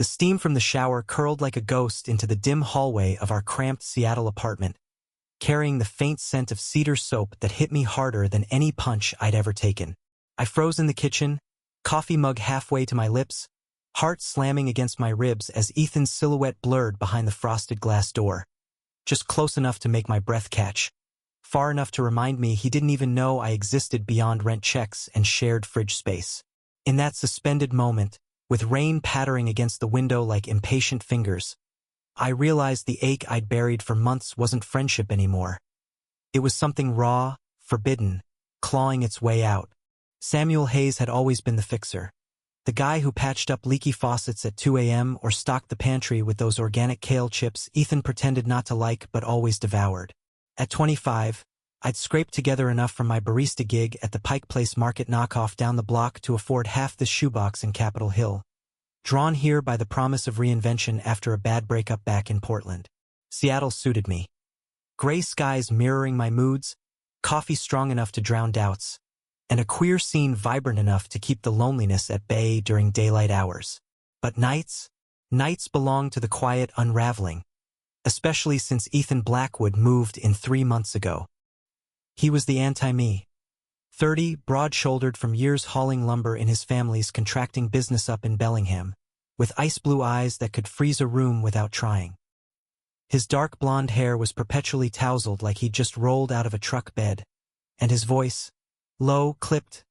The steam from the shower curled like a ghost into the dim hallway of our cramped Seattle apartment, carrying the faint scent of cedar soap that hit me harder than any punch I'd ever taken. I froze in the kitchen, coffee mug halfway to my lips, heart slamming against my ribs as Ethan's silhouette blurred behind the frosted glass door. Just close enough to make my breath catch, far enough to remind me he didn't even know I existed beyond rent checks and shared fridge space. In that suspended moment, with rain pattering against the window like impatient fingers, I realized the ache I'd buried for months wasn't friendship anymore. It was something raw, forbidden, clawing its way out. Samuel Hayes had always been the fixer. The guy who patched up leaky faucets at 2 a.m. or stocked the pantry with those organic kale chips Ethan pretended not to like but always devoured. At 25, I'd scraped together enough from my barista gig at the Pike Place Market knockoff down the block to afford half the shoebox in Capitol Hill. Drawn here by the promise of reinvention after a bad breakup back in Portland. Seattle suited me. Gray skies mirroring my moods, coffee strong enough to drown doubts, and a queer scene vibrant enough to keep the loneliness at bay during daylight hours. But nights belong to the quiet unraveling, especially since Ethan Blackwood moved in 3 months ago. He was the anti-me. 30, broad-shouldered from years hauling lumber in his family's contracting business up in Bellingham, with ice-blue eyes that could freeze a room without trying. His dark blonde hair was perpetually tousled like he'd just rolled out of a truck bed, and his voice, low, clipped,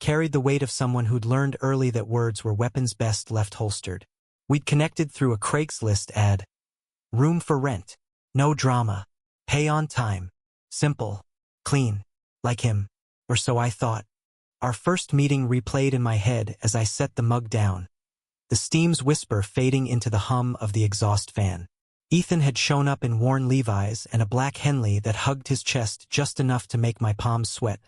carried the weight of someone who'd learned early that words were weapons best left holstered. We'd connected through a Craigslist ad. Room for rent. No drama. Pay on time. Simple. Clean. Like him. Or so I thought. Our first meeting replayed in my head as I set the mug down, the steam's whisper fading into the hum of the exhaust fan. Ethan had shown up in worn Levi's and a black Henley that hugged his chest just enough to make my palms sweat,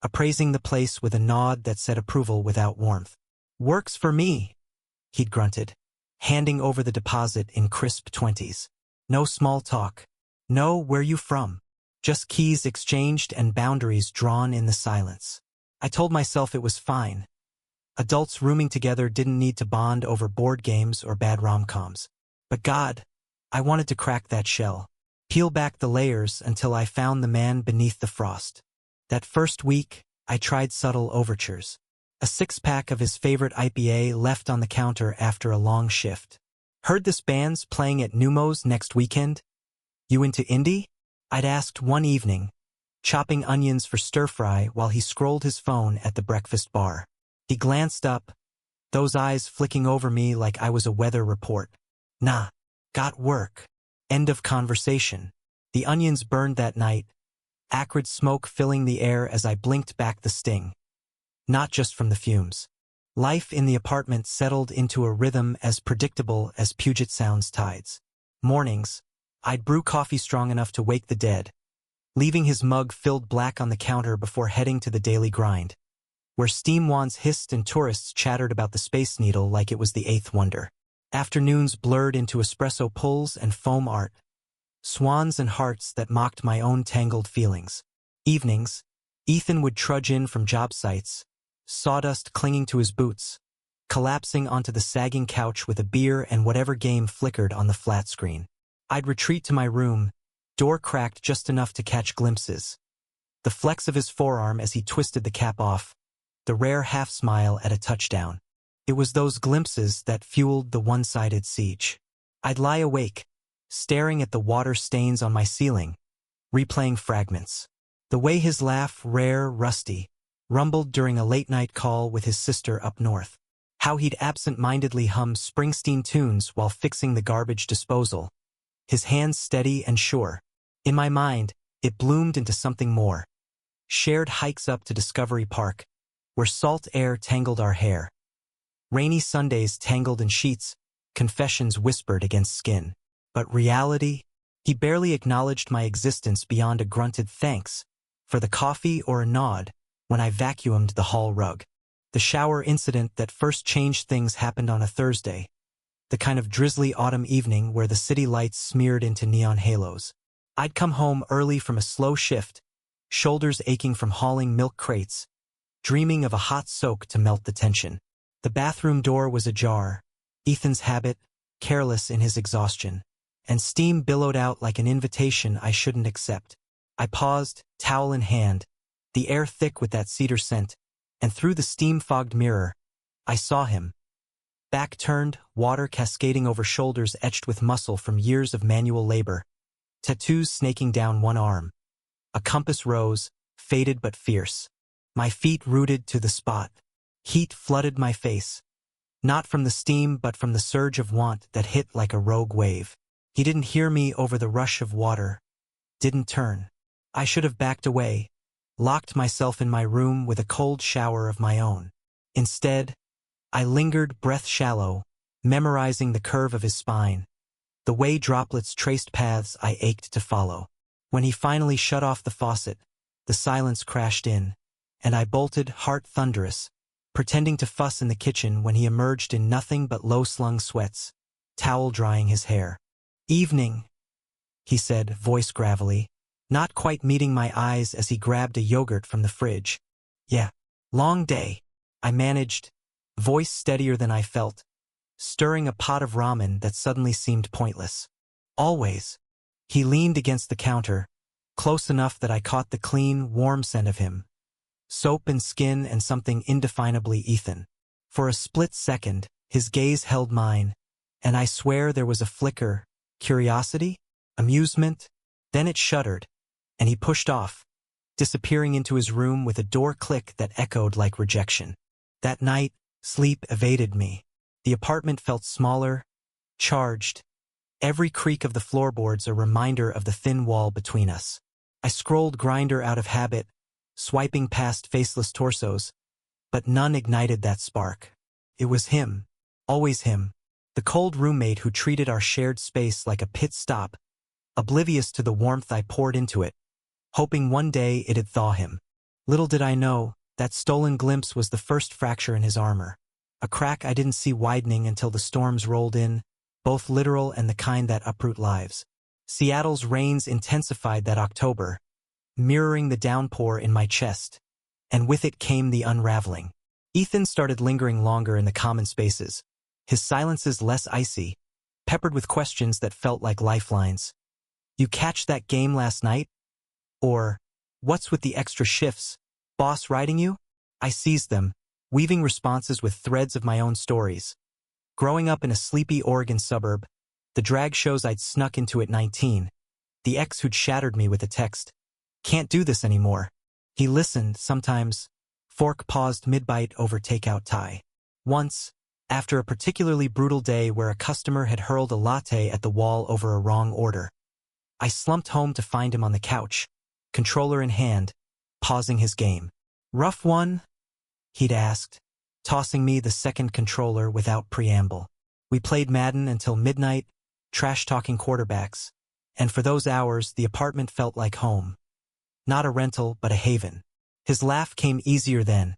appraising the place with a nod that said approval without warmth. "Works for me," he'd grunted, handing over the deposit in crisp 20s. No small talk. No "where you from?" Just keys exchanged and boundaries drawn in the silence. I told myself it was fine. Adults rooming together didn't need to bond over board games or bad rom-coms. But God, I wanted to crack that shell, peel back the layers until I found the man beneath the frost. That first week, I tried subtle overtures. A 6-pack of his favorite IPA left on the counter after a long shift. "Heard this band's playing at Numo's next weekend? You into indie?" I'd asked one evening, chopping onions for stir-fry while he scrolled his phone at the breakfast bar. He glanced up, those eyes flicking over me like I was a weather report. "Nah, got work." End of conversation. The onions burned that night, acrid smoke filling the air as I blinked back the sting. Not just from the fumes. Life in the apartment settled into a rhythm as predictable as Puget Sound's tides. Mornings, I'd brew coffee strong enough to wake the dead, leaving his mug filled black on the counter before heading to the daily grind, where steam wands hissed and tourists chattered about the Space Needle like it was the eighth wonder. Afternoons blurred into espresso pulls and foam art, swans and hearts that mocked my own tangled feelings. Evenings, Ethan would trudge in from job sites, sawdust clinging to his boots, collapsing onto the sagging couch with a beer and whatever game flickered on the flat screen. I'd retreat to my room, door cracked just enough to catch glimpses. The flex of his forearm as he twisted the cap off, the rare half-smile at a touchdown. It was those glimpses that fueled the one-sided siege. I'd lie awake, staring at the water stains on my ceiling, replaying fragments. The way his laugh, rare, rusty, rumbled during a late-night call with his sister up north. How he'd absent-mindedly hum Springsteen tunes while fixing the garbage disposal, his hands steady and sure. In my mind, it bloomed into something more. Shared hikes up to Discovery Park, where salt air tangled our hair. Rainy Sundays tangled in sheets, confessions whispered against skin. But reality? He barely acknowledged my existence beyond a grunted thanks for the coffee or a nod when I vacuumed the hall rug. The shower incident that first changed things happened on a Thursday, the kind of drizzly autumn evening where the city lights smeared into neon halos. I'd come home early from a slow shift, shoulders aching from hauling milk crates, dreaming of a hot soak to melt the tension. The bathroom door was ajar, Ethan's habit, careless in his exhaustion, and steam billowed out like an invitation I shouldn't accept. I paused, towel in hand, the air thick with that cedar scent, and through the steam-fogged mirror, I saw him. Back turned, water cascading over shoulders etched with muscle from years of manual labor, tattoos snaking down one arm. A compass rose, faded but fierce. My feet rooted to the spot. Heat flooded my face. Not from the steam but from the surge of want that hit like a rogue wave. He didn't hear me over the rush of water. Didn't turn. I should have backed away, locked myself in my room with a cold shower of my own. Instead, I lingered, breath shallow, memorizing the curve of his spine, the way droplets traced paths I ached to follow. When he finally shut off the faucet, the silence crashed in, and I bolted, heart thunderous, pretending to fuss in the kitchen when he emerged in nothing but low-slung sweats, towel drying his hair. "Evening," he said, voice gravelly, not quite meeting my eyes as he grabbed a yogurt from the fridge. "Yeah, long day," I managed, voice steadier than I felt, stirring a pot of ramen that suddenly seemed pointless. "Always." He leaned against the counter, close enough that I caught the clean, warm scent of him. Soap and skin and something indefinably Ethan. For a split second, his gaze held mine, and I swear there was a flicker, curiosity, amusement, then it shuddered, and he pushed off, disappearing into his room with a door click that echoed like rejection. That night, sleep evaded me. The apartment felt smaller, charged, every creak of the floorboards a reminder of the thin wall between us. I scrolled Grindr out of habit, swiping past faceless torsos, but none ignited that spark. It was him, always him, the cold roommate who treated our shared space like a pit stop, oblivious to the warmth I poured into it, hoping one day it'd thaw him. Little did I know, that stolen glimpse was the first fracture in his armor, a crack I didn't see widening until the storms rolled in, both literal and the kind that uproot lives. Seattle's rains intensified that October, mirroring the downpour in my chest, and with it came the unraveling. Ethan started lingering longer in the common spaces, his silences less icy, peppered with questions that felt like lifelines. "You catch that game last night?" Or, "What's with the extra shifts? Boss riding you?" I seized them, weaving responses with threads of my own stories. Growing up in a sleepy Oregon suburb, the drag shows I'd snuck into at 19, the ex who'd shattered me with a text, "Can't do this anymore." He listened, sometimes, fork paused mid-bite over takeout Thai. Once, after a particularly brutal day where a customer had hurled a latte at the wall over a wrong order, I slumped home to find him on the couch, controller in hand, pausing his game. "Rough one?" he'd asked, tossing me the second controller without preamble. We played Madden until midnight, trash-talking quarterbacks, and for those hours the apartment felt like home. Not a rental, but a haven. His laugh came easier then,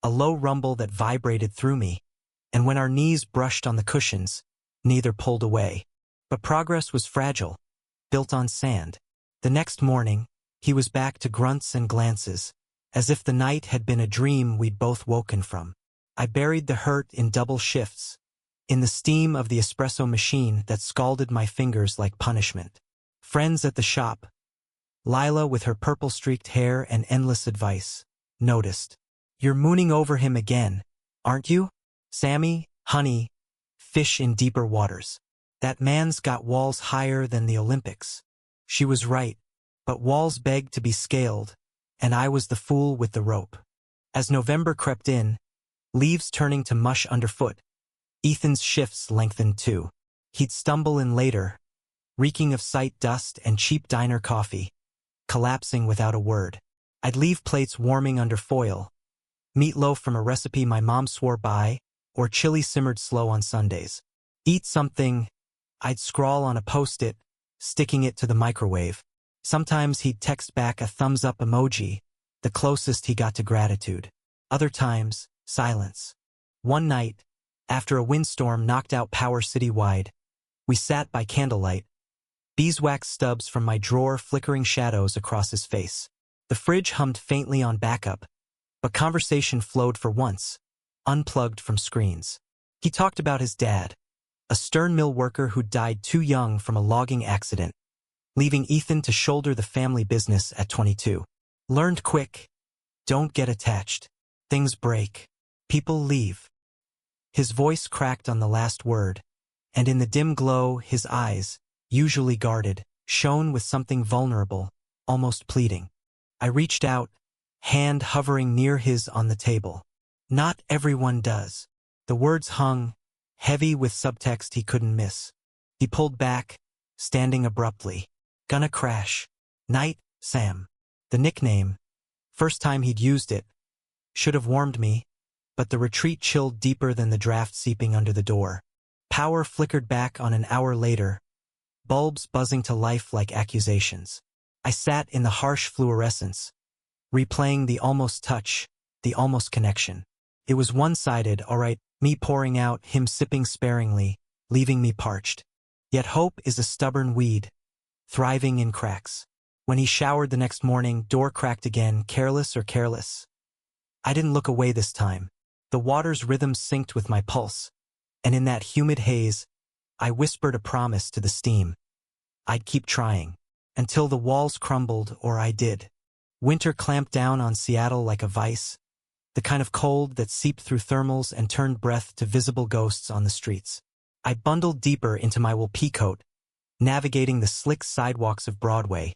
a low rumble that vibrated through me, and when our knees brushed on the cushions, neither pulled away. But progress was fragile, built on sand. The next morning, he was back to grunts and glances, as if the night had been a dream we'd both woken from. I buried the hurt in double shifts, in the steam of the espresso machine that scalded my fingers like punishment. Friends at the shop, Lila with her purple-streaked hair and endless advice, noticed. "You're mooning over him again, aren't you? Sammy, honey, fish in deeper waters. That man's got walls higher than the Olympics." She was right, but walls begged to be scaled, and I was the fool with the rope. As November crept in, leaves turning to mush underfoot, Ethan's shifts lengthened too. He'd stumble in later, reeking of site dust and cheap diner coffee, collapsing without a word. I'd leave plates warming under foil, meatloaf from a recipe my mom swore by, or chili simmered slow on Sundays. "Eat something," I'd scrawl on a post-it, sticking it to the microwave. Sometimes he'd text back a thumbs-up emoji, the closest he got to gratitude. Other times, silence. One night, after a windstorm knocked out power citywide, we sat by candlelight, beeswax stubs from my drawer flickering shadows across his face. The fridge hummed faintly on backup, but conversation flowed for once, unplugged from screens. He talked about his dad, a stern mill worker who died too young from a logging accident, leaving Ethan to shoulder the family business at 22. Learned quick. Don't get attached. Things break. People leave. His voice cracked on the last word, and in the dim glow, his eyes, usually guarded, shone with something vulnerable, almost pleading. I reached out, hand hovering near his on the table. Not everyone does. The words hung, heavy with subtext he couldn't miss. He pulled back, standing abruptly. Gonna crash. Night, Sam. The nickname, first time he'd used it, should have warmed me, but the retreat chilled deeper than the draft seeping under the door. Power flickered back on an hour later, bulbs buzzing to life like accusations. I sat in the harsh fluorescence, replaying the almost touch, the almost connection. It was one-sided, all right, me pouring out, him sipping sparingly, leaving me parched. Yet hope is a stubborn weed, thriving in cracks. When he showered the next morning, door cracked again, careless or careless. I didn't look away this time. The water's rhythm synced with my pulse, and in that humid haze, I whispered a promise to the steam. I'd keep trying, until the walls crumbled, or I did. Winter clamped down on Seattle like a vice, the kind of cold that seeped through thermals and turned breath to visible ghosts on the streets. I bundled deeper into my wool peacoat, navigating the slick sidewalks of Broadway,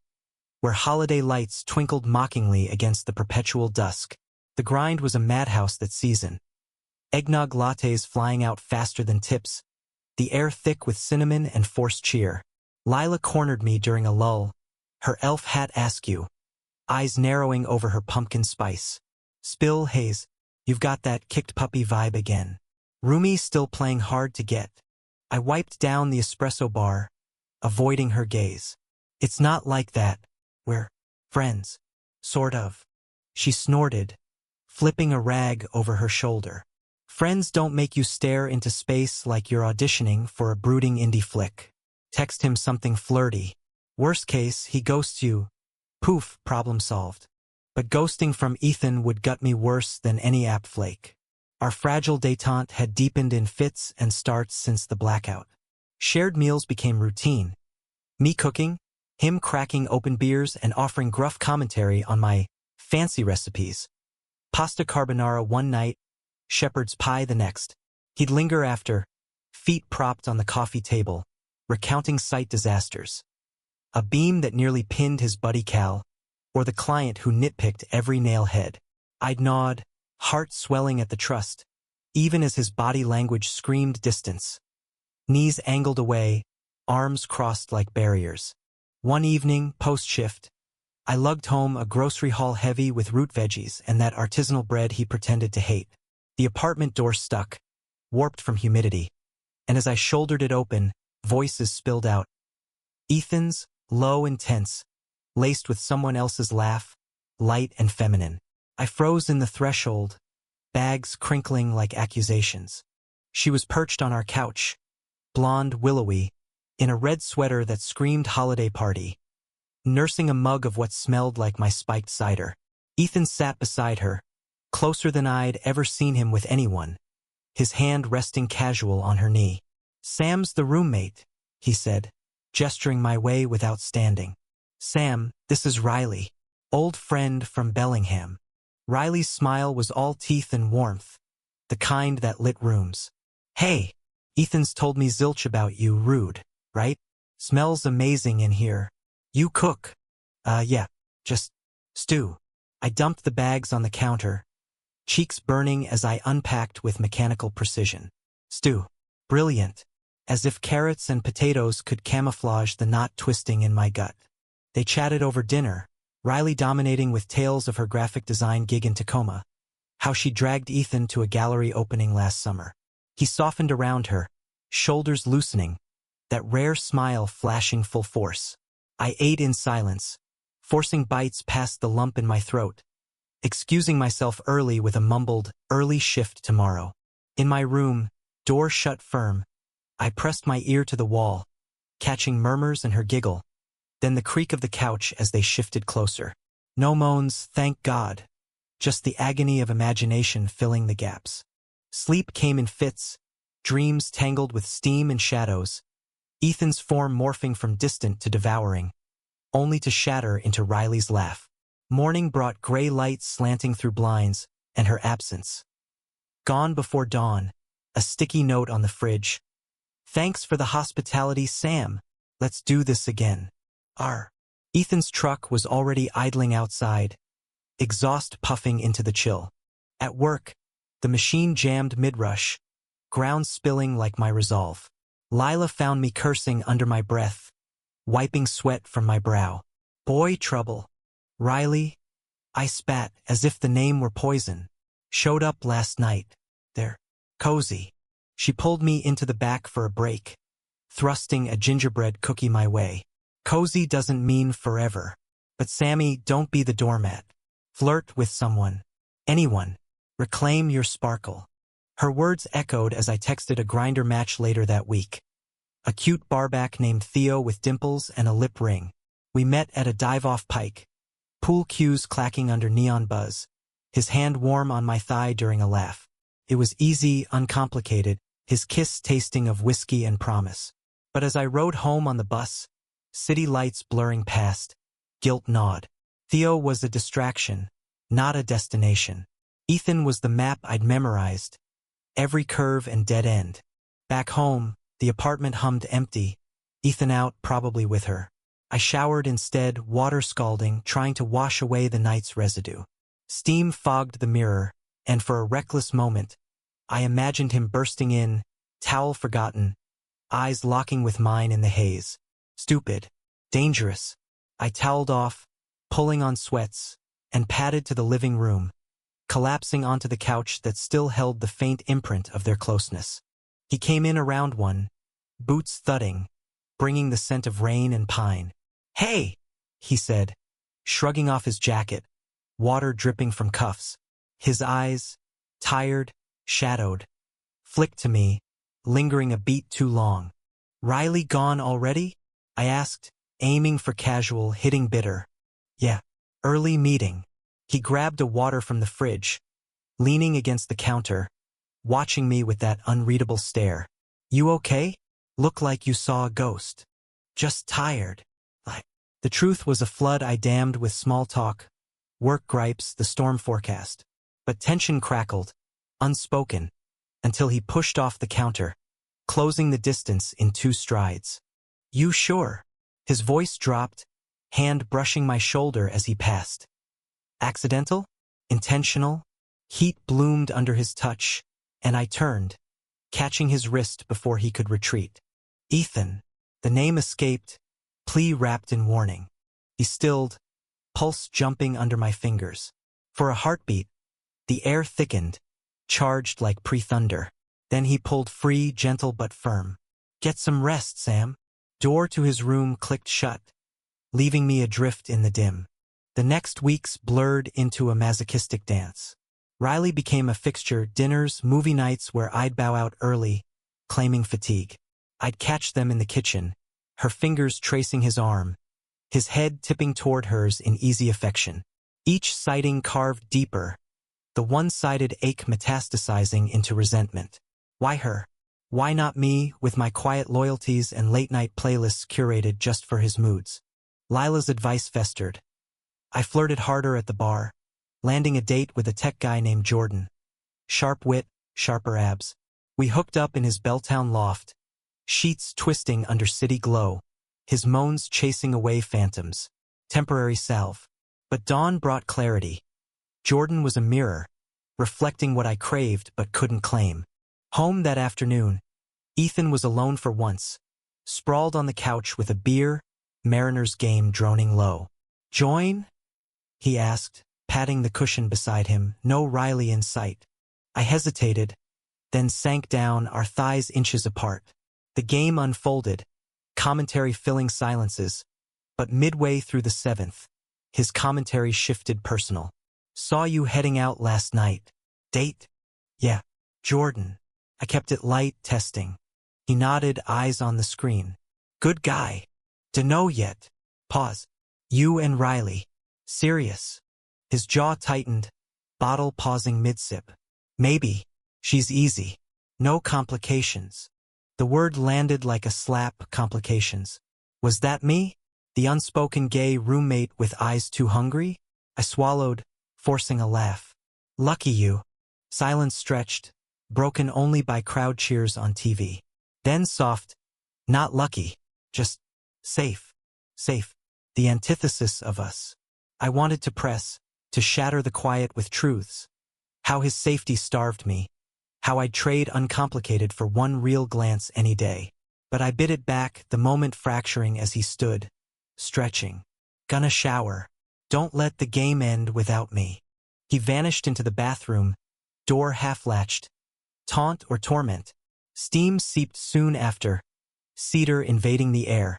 where holiday lights twinkled mockingly against the perpetual dusk. The grind was a madhouse that season. Eggnog lattes flying out faster than tips, the air thick with cinnamon and forced cheer. Lila cornered me during a lull, her elf hat askew, eyes narrowing over her pumpkin spice. Spill, Hayes, you've got that kicked puppy vibe again. Rumi still playing hard to get. I wiped down the espresso bar, avoiding her gaze. It's not like that. We're friends. Sort of. She snorted, flipping a rag over her shoulder. Friends don't make you stare into space like you're auditioning for a brooding indie flick. Text him something flirty. Worst case, he ghosts you. Poof, problem solved. But ghosting from Ethan would gut me worse than any app flake. Our fragile détente had deepened in fits and starts since the blackout. Shared meals became routine. Me cooking, him cracking open beers and offering gruff commentary on my fancy recipes. Pasta carbonara one night, shepherd's pie the next. He'd linger after, feet propped on the coffee table, recounting site disasters. A beam that nearly pinned his buddy Cal, or the client who nitpicked every nail head. I'd nod, heart swelling at the trust, even as his body language screamed distance. Knees angled away, arms crossed like barriers. One evening, post-shift, I lugged home a grocery haul heavy with root veggies and that artisanal bread he pretended to hate. The apartment door stuck, warped from humidity, and as I shouldered it open, voices spilled out. Ethan's, low and tense, laced with someone else's laugh, light and feminine. I froze in the threshold, bags crinkling like accusations. She was perched on our couch, blonde, willowy, in a red sweater that screamed holiday party, nursing a mug of what smelled like my spiked cider. Ethan sat beside her, closer than I'd ever seen him with anyone, his hand resting casual on her knee. Sam's the roommate, he said, gesturing my way without standing. Sam, this is Riley, old friend from Bellingham. Riley's smile was all teeth and warmth, the kind that lit rooms. Hey, Ethan's told me zilch about you, rude, right? Smells amazing in here. You cook? Yeah, just stew. I dumped the bags on the counter, cheeks burning as I unpacked with mechanical precision. Stew. Brilliant. As if carrots and potatoes could camouflage the knot twisting in my gut. They chatted over dinner, Riley dominating with tales of her graphic design gig in Tacoma, how she dragged Ethan to a gallery opening last summer. He softened around her, shoulders loosening, that rare smile flashing full force. I ate in silence, forcing bites past the lump in my throat, excusing myself early with a mumbled, early shift tomorrow. In my room, door shut firm, I pressed my ear to the wall, catching murmurs and her giggle, then the creak of the couch as they shifted closer. No moans, thank God, just the agony of imagination filling the gaps. Sleep came in fits, dreams tangled with steam and shadows, Ethan's form morphing from distant to devouring, only to shatter into Riley's laugh. Morning brought gray light slanting through blinds, and her absence. Gone before dawn, a sticky note on the fridge. Thanks for the hospitality, Sam. Let's do this again. R. Ethan's truck was already idling outside, exhaust puffing into the chill. At work, the machine jammed mid-rush, ground spilling like my resolve. Lila found me cursing under my breath, wiping sweat from my brow. Boy trouble. Riley, I spat as if the name were poison. Showed up last night. They're cozy. She pulled me into the back for a break, thrusting a gingerbread cookie my way. Cozy doesn't mean forever. But Sammy, don't be the doormat. Flirt with someone. Anyone. Reclaim your sparkle. Her words echoed as I texted a grinder match later that week. A cute barback named Theo with dimples and a lip ring. We met at a dive-off pike. Pool cues clacking under neon buzz. His hand warm on my thigh during a laugh. It was easy, uncomplicated, his kiss tasting of whiskey and promise. But as I rode home on the bus, city lights blurring past, guilt gnawed. Theo was a distraction, not a destination. Ethan was the map I'd memorized, every curve and dead end. Back home, the apartment hummed empty, Ethan out, probably with her. I showered instead, water scalding, trying to wash away the night's residue. Steam fogged the mirror, and for a reckless moment, I imagined him bursting in, towel forgotten, eyes locking with mine in the haze. Stupid. Dangerous. I toweled off, pulling on sweats, and padded to the living room, collapsing onto the couch that still held the faint imprint of their closeness. He came in around one, boots thudding, bringing the scent of rain and pine. "Hey," he said, shrugging off his jacket, water dripping from cuffs. His eyes, tired, shadowed, flicked to me, lingering a beat too long. "Riley gone already?" I asked, aiming for casual, hitting bitter. "Yeah. Early meeting." He grabbed a water from the fridge, leaning against the counter, watching me with that unreadable stare. "You okay? Look like you saw a ghost." "Just tired." The truth was a flood I dammed with small talk, work gripes, the storm forecast. But tension crackled, unspoken, until he pushed off the counter, closing the distance in 2 strides. "You sure?" His voice dropped, hand brushing my shoulder as he passed. Accidental? Intentional? Heat bloomed under his touch, and I turned, catching his wrist before he could retreat. "Ethan." The name escaped, plea wrapped in warning. He stilled, pulse jumping under my fingers. For a heartbeat, the air thickened, charged like pre-thunder. Then he pulled free, gentle but firm. "Get some rest, Sam." Door to his room clicked shut, leaving me adrift in the dim. The next weeks blurred into a masochistic dance. Riley became a fixture, dinners, movie nights where I'd bow out early, claiming fatigue. I'd catch them in the kitchen, her fingers tracing his arm, his head tipping toward hers in easy affection. Each sighting carved deeper, the one-sided ache metastasizing into resentment. Why her? Why not me, with my quiet loyalties and late-night playlists curated just for his moods? Lila's advice festered. I flirted harder at the bar, landing a date with a tech guy named Jordan. Sharp wit, sharper abs. We hooked up in his Belltown loft, sheets twisting under city glow, his moans chasing away phantoms. Temporary salve. But dawn brought clarity. Jordan was a mirror, reflecting what I craved but couldn't claim. Home that afternoon, Ethan was alone for once, sprawled on the couch with a beer, Mariners game droning low. "Join?" he asked, patting the cushion beside him, no Riley in sight. I hesitated, then sank down, our thighs inches apart. The game unfolded, commentary filling silences, but midway through the 7th, his commentary shifted personal. "Saw you heading out last night. Date?" "Yeah. Jordan." I kept it light, testing. He nodded, eyes on the screen. "Good guy. Dunno yet." Pause. "You and Riley. Serious?" His jaw tightened, bottle pausing mid-sip. "Maybe. She's easy." No complications. The word landed like a slap. Complications. Was that me? The unspoken gay roommate with eyes too hungry? I swallowed, forcing a laugh. Lucky you. Silence stretched, broken only by crowd cheers on TV. Then soft, not lucky, just safe. Safe. The antithesis of us. I wanted to press, to shatter the quiet with truths. How his safety starved me. How I'd trade uncomplicated for one real glance any day. But I bit it back, the moment fracturing as he stood, stretching. Gonna shower. Don't let the game end without me. He vanished into the bathroom, door half-latched. Taunt or torment. Steam seeped soon after, cedar invading the air,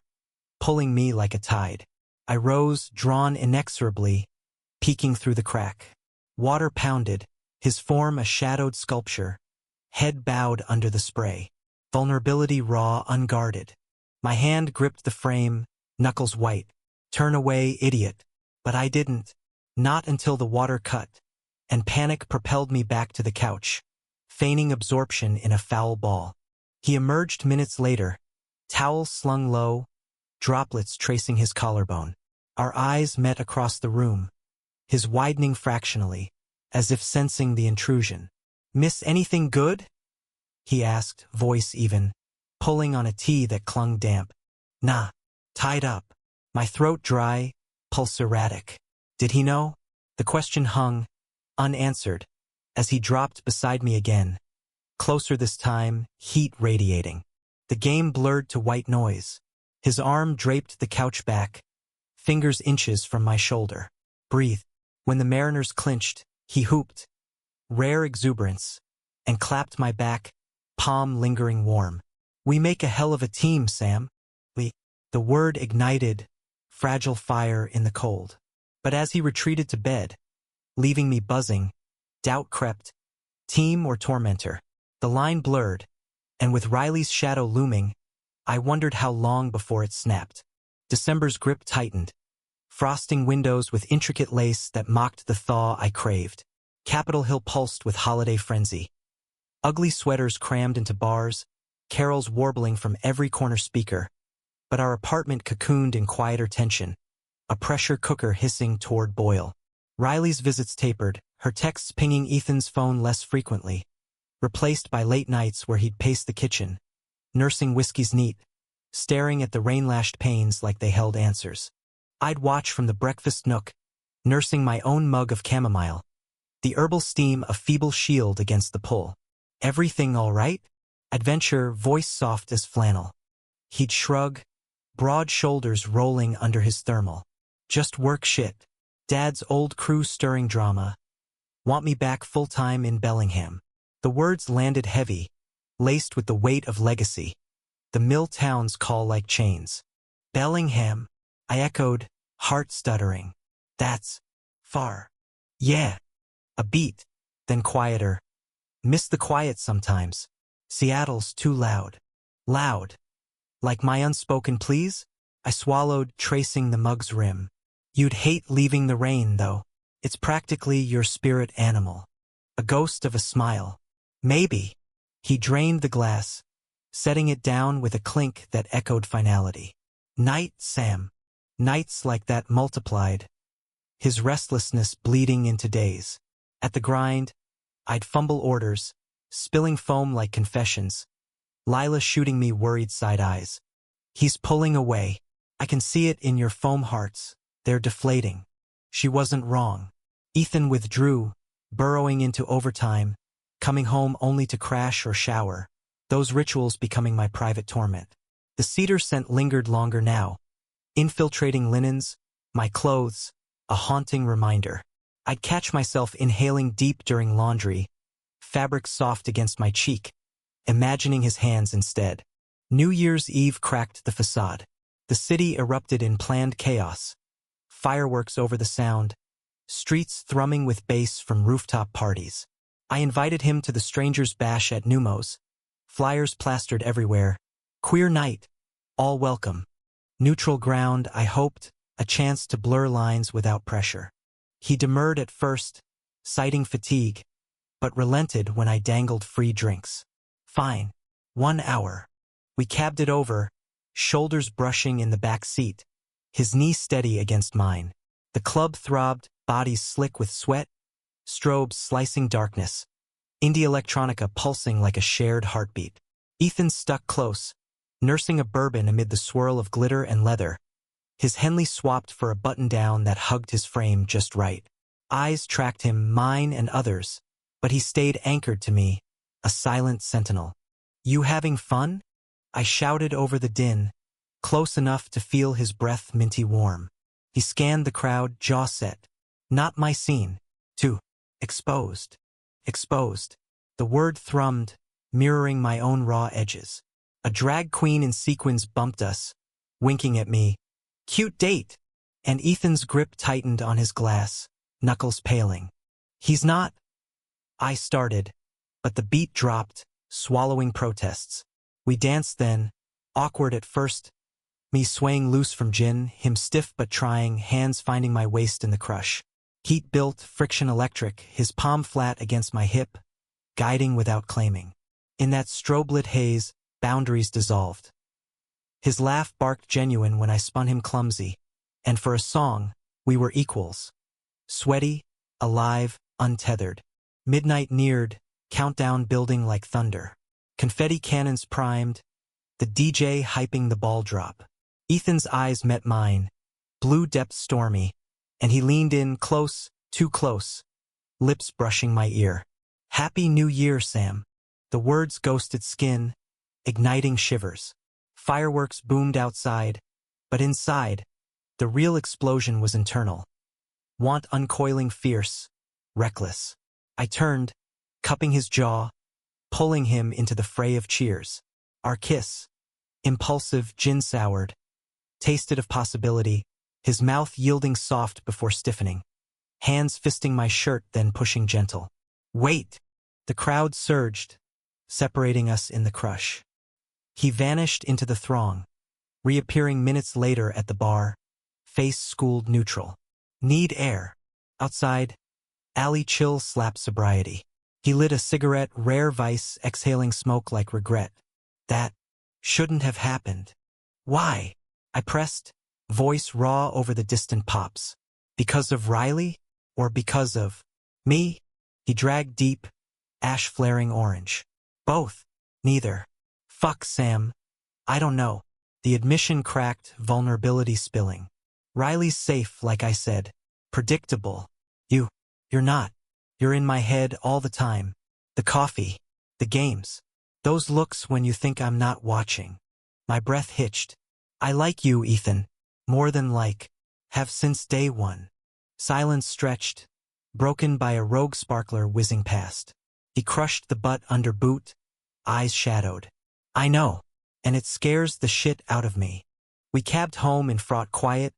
pulling me like a tide. I rose, drawn inexorably, peeking through the crack. Water pounded, his form a shadowed sculpture, head bowed under the spray. Vulnerability raw, unguarded. My hand gripped the frame, knuckles white. Turn away, idiot. But I didn't. Not until the water cut, and panic propelled me back to the couch, feigning absorption in a foul ball. He emerged minutes later, towel slung low, droplets tracing his collarbone. Our eyes met across the room, his widening fractionally, as if sensing the intrusion. Miss anything good? He asked, voice even, pulling on a tee that clung damp. Nah, tied up. My throat dry, pulse erratic. Did he know? The question hung, unanswered, as he dropped beside me again. Closer this time, heat radiating. The game blurred to white noise. His arm draped the couch back, fingers inches from my shoulder. Breathe. When the Mariners clinched, he hooped, rare exuberance, and clapped my back, palm lingering warm. We make a hell of a team, Sam. The word ignited, fragile fire in the cold. But as he retreated to bed, leaving me buzzing, doubt crept. Team or tormentor? The line blurred, and with Riley's shadow looming, I wondered how long before it snapped. December's grip tightened, frosting windows with intricate lace that mocked the thaw I craved. Capitol Hill pulsed with holiday frenzy. Ugly sweaters crammed into bars, carols warbling from every corner speaker. But our apartment cocooned in quieter tension, a pressure cooker hissing toward boil. Riley's visits tapered, her texts pinging Ethan's phone less frequently, replaced by late nights where he'd pace the kitchen, nursing whiskey's neat, staring at the rain-lashed panes like they held answers. I'd watch from the breakfast nook, nursing my own mug of chamomile, the herbal steam a feeble shield against the pull. Everything all right? Adventure, voice soft as flannel. He'd shrug, broad shoulders rolling under his thermal. Just work shit. Dad's old crew stirring drama. Want me back full-time in Bellingham. The words landed heavy, laced with the weight of legacy. The mill towns call like chains. Bellingham, I echoed, heart stuttering. That's far. Yeah. A beat, then quieter. Miss the quiet sometimes. Seattle's too loud. Loud. Like my unspoken pleas? I swallowed, tracing the mug's rim. You'd hate leaving the rain, though. It's practically your spirit animal. A ghost of a smile. Maybe. He drained the glass, setting it down with a clink that echoed finality. Night, Sam. Nights like that multiplied, his restlessness bleeding into days. At the grind, I'd fumble orders, spilling foam like confessions. Lila shooting me worried side eyes. He's pulling away. I can see it in your foam hearts. They're deflating. She wasn't wrong. Ethan withdrew, burrowing into overtime, coming home only to crash or shower, those rituals becoming my private torment. The cedar scent lingered longer now, infiltrating linens, my clothes, a haunting reminder. I'd catch myself inhaling deep during laundry, fabric soft against my cheek, imagining his hands instead. New Year's Eve cracked the facade. The city erupted in planned chaos. Fireworks over the sound, streets thrumming with bass from rooftop parties. I invited him to the Strangers' Bash at Numos. Flyers plastered everywhere. Queer night. All welcome. Neutral ground, I hoped, a chance to blur lines without pressure. He demurred at first, citing fatigue, but relented when I dangled free drinks. Fine. 1 hour. We cabbed it over, shoulders brushing in the back seat, his knee steady against mine. The club throbbed, bodies slick with sweat, strobes slicing darkness, indie electronica pulsing like a shared heartbeat. Ethan stuck close, nursing a bourbon amid the swirl of glitter and leather. His Henley swapped for a button-down that hugged his frame just right. Eyes tracked him, mine and others, but he stayed anchored to me, a silent sentinel. You having fun? I shouted over the din, close enough to feel his breath minty warm. He scanned the crowd, jaw set. Not my scene. Too exposed. Exposed. The word thrummed, mirroring my own raw edges. A drag queen in sequins bumped us, winking at me. Cute date. And Ethan's grip tightened on his glass, knuckles paling. He's not. I started, but the beat dropped, swallowing protests. We danced then, awkward at first, me swaying loose from gin, him stiff but trying, hands finding my waist in the crush. Heat built, friction electric, his palm flat against my hip, guiding without claiming. In that strobe-lit haze, boundaries dissolved. His laugh barked genuine when I spun him clumsy, and for a song, we were equals. Sweaty, alive, untethered. Midnight neared, countdown building like thunder. Confetti cannons primed, the DJ hyping the ball drop. Ethan's eyes met mine, blue depths stormy, and he leaned in close, too close, lips brushing my ear. Happy New Year, Sam. The words ghosted skin, igniting shivers. Fireworks boomed outside, but inside, the real explosion was internal. Want uncoiling fierce, reckless. I turned, cupping his jaw, pulling him into the fray of cheers. Our kiss, impulsive, gin-soured, tasted of possibility, his mouth yielding soft before stiffening. Hands fisting my shirt, then pushing gentle. Wait! The crowd surged, separating us in the crush. He vanished into the throng, reappearing minutes later at the bar, face schooled neutral. Need air. Outside, alley chill slapped sobriety. He lit a cigarette, rare vice, exhaling smoke like regret. That shouldn't have happened. Why? I pressed, voice raw over the distant pops. Because of Riley? Or because of me? He dragged deep, ash flaring orange. Both. Neither. Fuck, Sam. I don't know. The admission cracked, vulnerability spilling. Riley's safe, like I said. Predictable. You're not. You're in my head all the time. The coffee. The games. Those looks when you think I'm not watching. My breath hitched. I like you, Ethan. More than like. Have since day one. Silence stretched, broken by a rogue sparkler whizzing past. He crushed the butt under boot, eyes shadowed. I know, and it scares the shit out of me. We cabbed home in fraught quiet,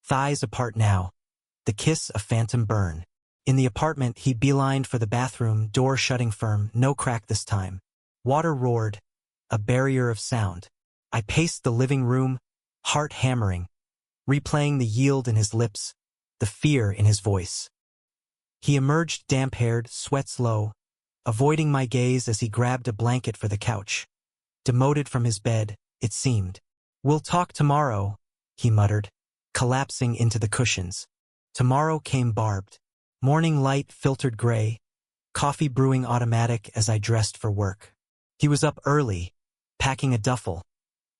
thighs apart now, the kiss a phantom burn. In the apartment, he beelined for the bathroom, door shutting firm, no crack this time. Water roared, a barrier of sound. I paced the living room, heart hammering, replaying the yield in his lips, the fear in his voice. He emerged damp-haired, sweats low, avoiding my gaze as he grabbed a blanket for the couch. Demoted from his bed, it seemed. We'll talk tomorrow, he muttered, collapsing into the cushions. Tomorrow came barbed. Morning light filtered gray, coffee brewing automatic as I dressed for work. He was up early, packing a duffel,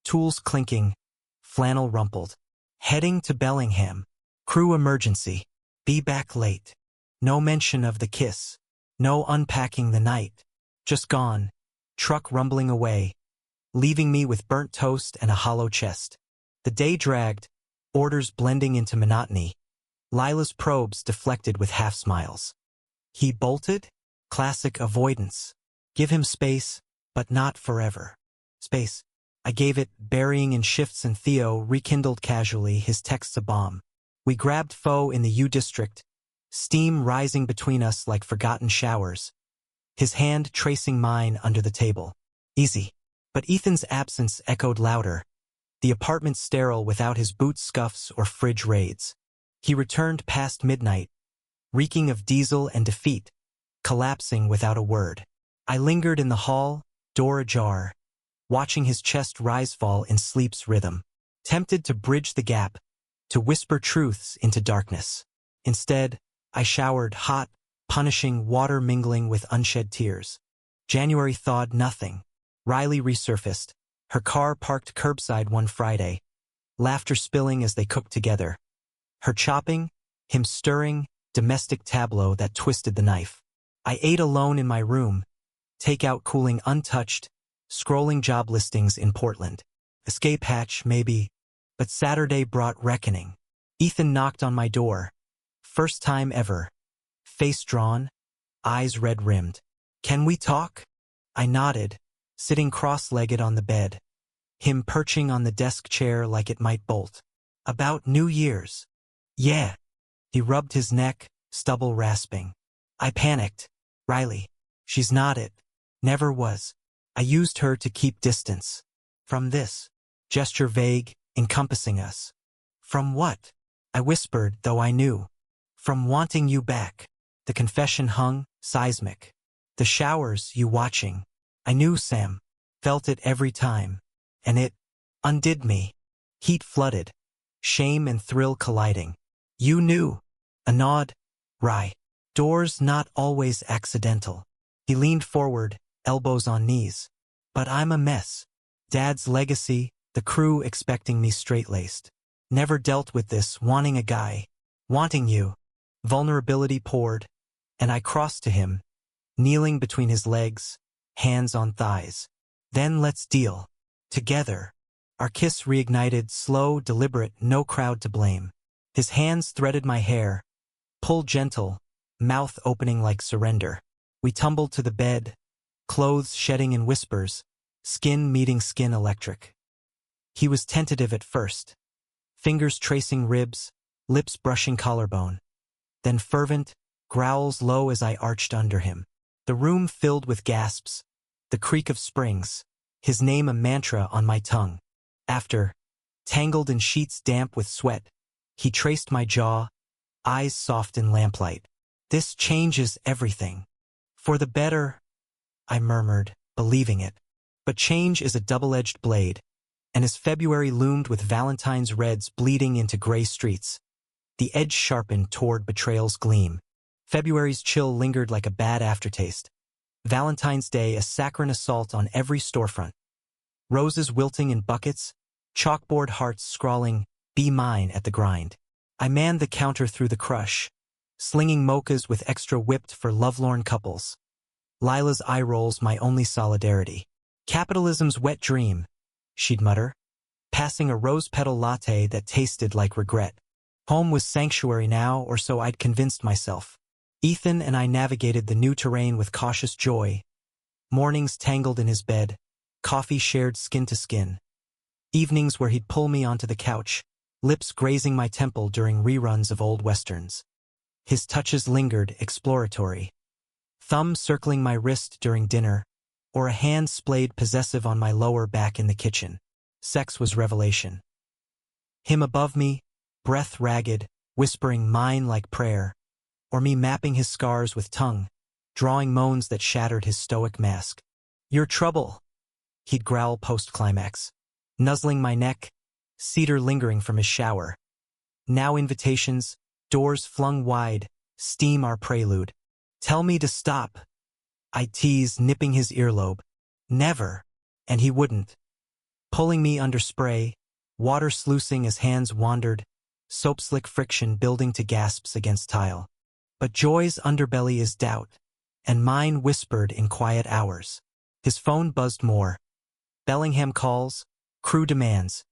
tools clinking, flannel rumpled. Heading to Bellingham. Crew emergency. Be back late. No mention of the kiss. No unpacking the night. Just gone. Truck rumbling away, leaving me with burnt toast and a hollow chest. The day dragged, orders blending into monotony. Lila's probes deflected with half-smiles. He bolted? Classic avoidance. Give him space, but not forever. Space. I gave it, burying in shifts, and Theo rekindled casually, his texts a bomb. We grabbed foe in the U district, steam rising between us like forgotten showers, his hand tracing mine under the table. Easy. But Ethan's absence echoed louder, the apartment sterile without his boot scuffs or fridge raids. He returned past midnight, reeking of diesel and defeat, collapsing without a word. I lingered in the hall, door ajar, watching his chest rise-fall in sleep's rhythm. Tempted to bridge the gap, to whisper truths into darkness. Instead, I showered hot, punishing water mingling with unshed tears. January thawed nothing. Riley resurfaced, her car parked curbside one Friday, laughter spilling as they cooked together. Her chopping, him stirring, domestic tableau that twisted the knife. I ate alone in my room, takeout cooling untouched, scrolling job listings in Portland. Escape hatch, maybe, but Saturday brought reckoning. Ethan knocked on my door. First time ever. Face drawn, eyes red-rimmed. "Can we talk?" I nodded, sitting cross-legged on the bed. Him perching on the desk chair like it might bolt. "About New Year's." "Yeah." He rubbed his neck, stubble rasping. I panicked. "Riley, she's not it. Never was. I used her to keep distance. From this." Gesture vague, encompassing us. "From what?" I whispered, though I knew. "From wanting you back." The confession hung, seismic. "The showers, you watching." I knew, Sam. Felt it every time. And it undid me. Heat flooded. Shame and thrill colliding. "You knew." A nod. "Right. Doors not always accidental." He leaned forward, elbows on knees. "But I'm a mess. Dad's legacy, the crew expecting me straight-laced. Never dealt with this, wanting a guy. Wanting you." Vulnerability poured, and I crossed to him, kneeling between his legs, hands on thighs. "Then let's deal. Together." Our kiss reignited, slow, deliberate, no crowd to blame. His hands threaded my hair, pulled gentle, mouth opening like surrender. We tumbled to the bed, clothes shedding in whispers, skin meeting skin electric. He was tentative at first, fingers tracing ribs, lips brushing collarbone. Then fervent, growls low as I arched under him. The room filled with gasps, the creak of springs, his name a mantra on my tongue. After, tangled in sheets damp with sweat, he traced my jaw, eyes soft in lamplight. "This changes everything. For the better," I murmured, believing it. But change is a double-edged blade, and as February loomed with Valentine's reds bleeding into gray streets, the edge sharpened toward betrayal's gleam. February's chill lingered like a bad aftertaste. Valentine's Day a saccharine assault on every storefront. Roses wilting in buckets, chalkboard hearts scrawling, "Be mine" at the grind. I manned the counter through the crush, slinging mochas with extra whipped for lovelorn couples. Lila's eye rolls my only solidarity. "Capitalism's wet dream," she'd mutter, passing a rose-petal latte that tasted like regret. Home was sanctuary now, or so I'd convinced myself. Ethan and I navigated the new terrain with cautious joy. Mornings tangled in his bed, coffee shared skin to skin. Evenings where he'd pull me onto the couch, lips grazing my temple during reruns of old westerns. His touches lingered, exploratory. Thumb circling my wrist during dinner, or a hand splayed possessive on my lower back in the kitchen. Sex was revelation. Him above me, breath ragged, whispering mine like prayer, or me mapping his scars with tongue, drawing moans that shattered his stoic mask. "Your trouble," he'd growl post-climax, nuzzling my neck, cedar lingering from his shower. Now invitations, doors flung wide, steam our prelude. "Tell me to stop," I tease, nipping his earlobe. "Never," and he wouldn't. Pulling me under spray, water sluicing as hands wandered, soap-slick friction building to gasps against tile. But joy's underbelly is doubt, and mine whispered in quiet hours. His phone buzzed more. Bellingham calls, crew demands,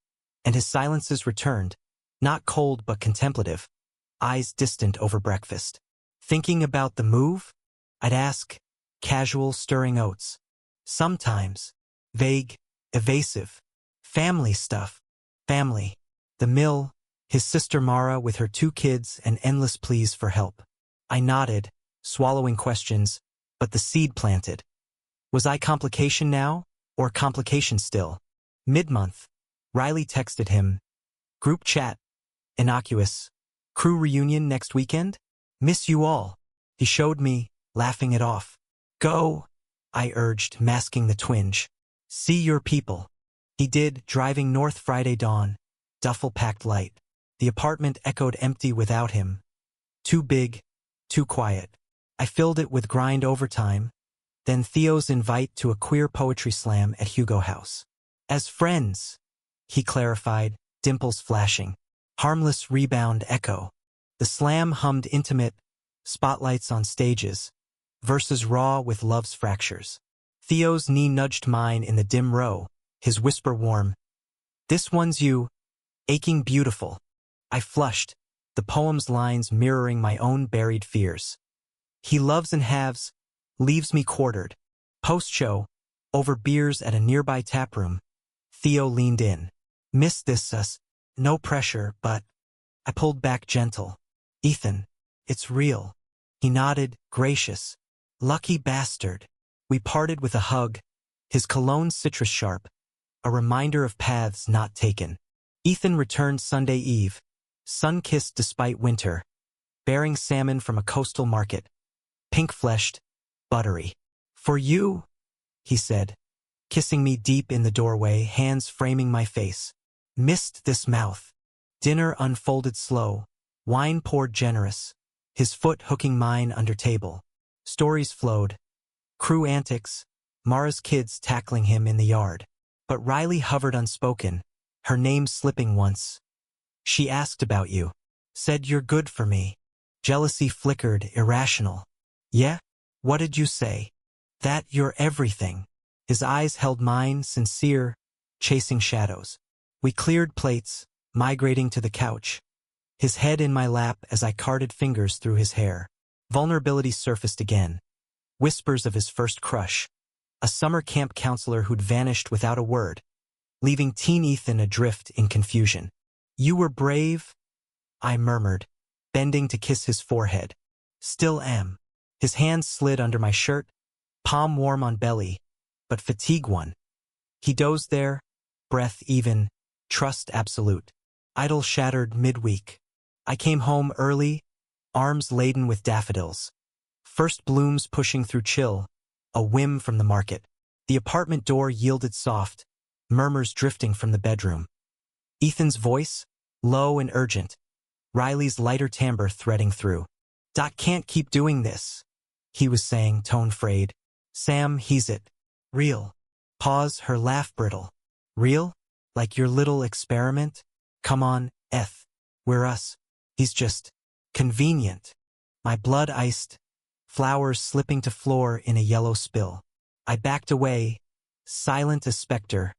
and his silences returned, not cold but contemplative, eyes distant over breakfast. "Thinking about the move?" I'd ask, casual, stirring oats. Sometimes, vague, evasive. "Family stuff." Family. The mill, his sister Mara with her 2 kids and endless pleas for help. I nodded, swallowing questions, but the seed planted. Was I complication now, or complication still? Mid-month, Riley texted him. "Group chat. Innocuous. Crew reunion next weekend? Miss you all." He showed me, laughing it off. "Go." I urged, masking the twinge. See your people. He did, driving north Friday dawn, duffel packed light. The apartment echoed empty without him. Too big, too quiet. I filled it with grind overtime, then Theo's invite to a queer poetry slam at Hugo House. As friends, he clarified, dimples flashing. Harmless rebound echo. The slam hummed intimate, spotlights on stages, verses raw with love's fractures. Theo's knee nudged mine in the dim row, his whisper warm. This one's you, aching beautiful. I flushed, the poem's lines mirroring my own buried fears. He loves and halves, leaves me quartered. Post-show, over beers at a nearby taproom, Theo leaned in. Missed this, no pressure, but I pulled back gentle. Ethan, it's real. He nodded, gracious. Lucky bastard. We parted with a hug, his cologne citrus sharp, a reminder of paths not taken. Ethan returned Sunday Eve, sun-kissed despite winter, bearing salmon from a coastal market, pink-fleshed, buttery. For you, he said, kissing me deep in the doorway, hands framing my face. Missed this mouth. Dinner unfolded slow, wine poured generous, his foot hooking mine under table. Stories flowed. Crew antics, Mara's kids tackling him in the yard. But Riley hovered unspoken, her name slipping once. She asked about you. Said you're good for me. Jealousy flickered, irrational. Yeah? What did you say? That you're everything. His eyes held mine, sincere, chasing shadows. We cleared plates, migrating to the couch. His head in my lap as I carted fingers through his hair. Vulnerability surfaced again. Whispers of his first crush. A summer camp counselor who'd vanished without a word, leaving teen Ethan adrift in confusion. You were brave, I murmured, bending to kiss his forehead. Still am. His hand slid under my shirt, palm warm on belly, but fatigue won. He dozed there, breath even, trust absolute. Idol shattered midweek. I came home early, arms laden with daffodils. First blooms pushing through chill, a whim from the market. The apartment door yielded soft, murmurs drifting from the bedroom. Ethan's voice, low and urgent. Riley's lighter timbre threading through. Doc can't keep doing this, he was saying, tone frayed. Sam, he's it. Real. Pause, her laugh brittle. Real? Like your little experiment? Come on, Eth. We're us. He's just convenient. My blood iced, flowers slipping to floor in a yellow spill. I backed away, silent as specter,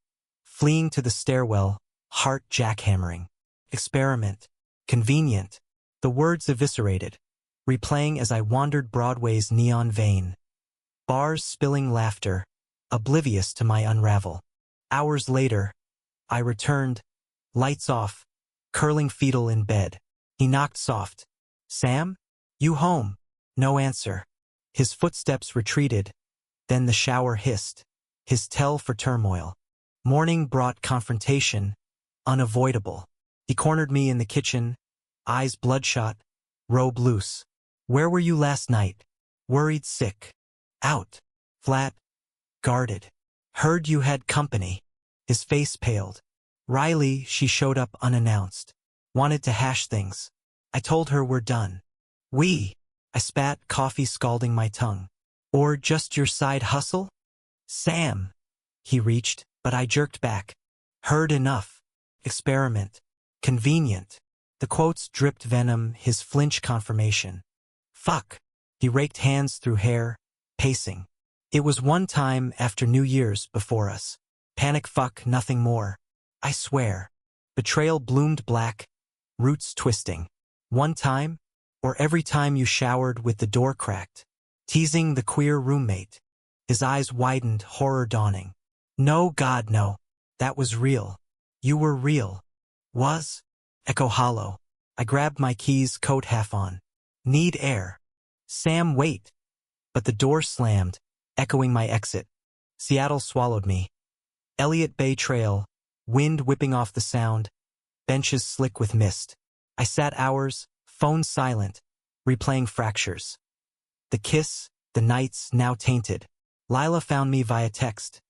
fleeing to the stairwell, heart jackhammering. Experiment. Convenient. The words eviscerated, replaying as I wandered Broadway's neon vein. Bars spilling laughter, oblivious to my unravel. Hours later, I returned, lights off, curling fetal in bed. He knocked soft. Sam? You home? No answer. His footsteps retreated, then the shower hissed, his tell for turmoil. Morning brought confrontation, unavoidable. He cornered me in the kitchen, eyes bloodshot, robe loose. Where were you last night? Worried sick. Out. Flat. Guarded. Heard you had company. His face paled. Riley, she showed up unannounced. Wanted to hash things. I told her we're done. We. I spat, coffee scalding my tongue. Or just your side hustle? Sam. He reached, but I jerked back. Heard enough. Experiment. Convenient. The quotes dripped venom, his flinch confirmation. Fuck. He raked hands through hair, pacing. It was one time after New Year's before us. Panic fuck, nothing more. I swear. Betrayal bloomed black, roots twisting. One time? Or every time you showered with the door cracked? Teasing the queer roommate. His eyes widened, horror dawning. No, God, no. That was real. You were real. Was? Echo hollow. I grabbed my keys, coat half on. Need air. Sam, wait. But the door slammed, echoing my exit. Seattle swallowed me. Elliott Bay Trail, wind whipping off the sound, benches slick with mist. I sat hours, phone silent, replaying fractures. The kiss, the nights now tainted. Lila found me via text,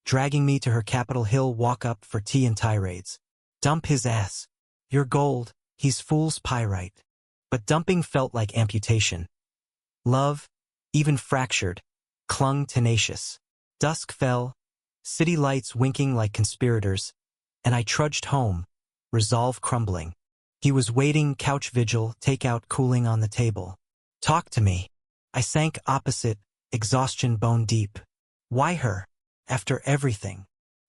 dragging me to her Capitol Hill walk-up for tea and tirades. Dump his ass. You're gold, he's fool's pyrite. But dumping felt like amputation. Love, even fractured, clung tenacious. Dusk fell, city lights winking like conspirators, and I trudged home, resolve crumbling. He was waiting, couch vigil, takeout cooling on the table. Talk to me. I sank opposite, exhaustion bone deep. Why her? After everything.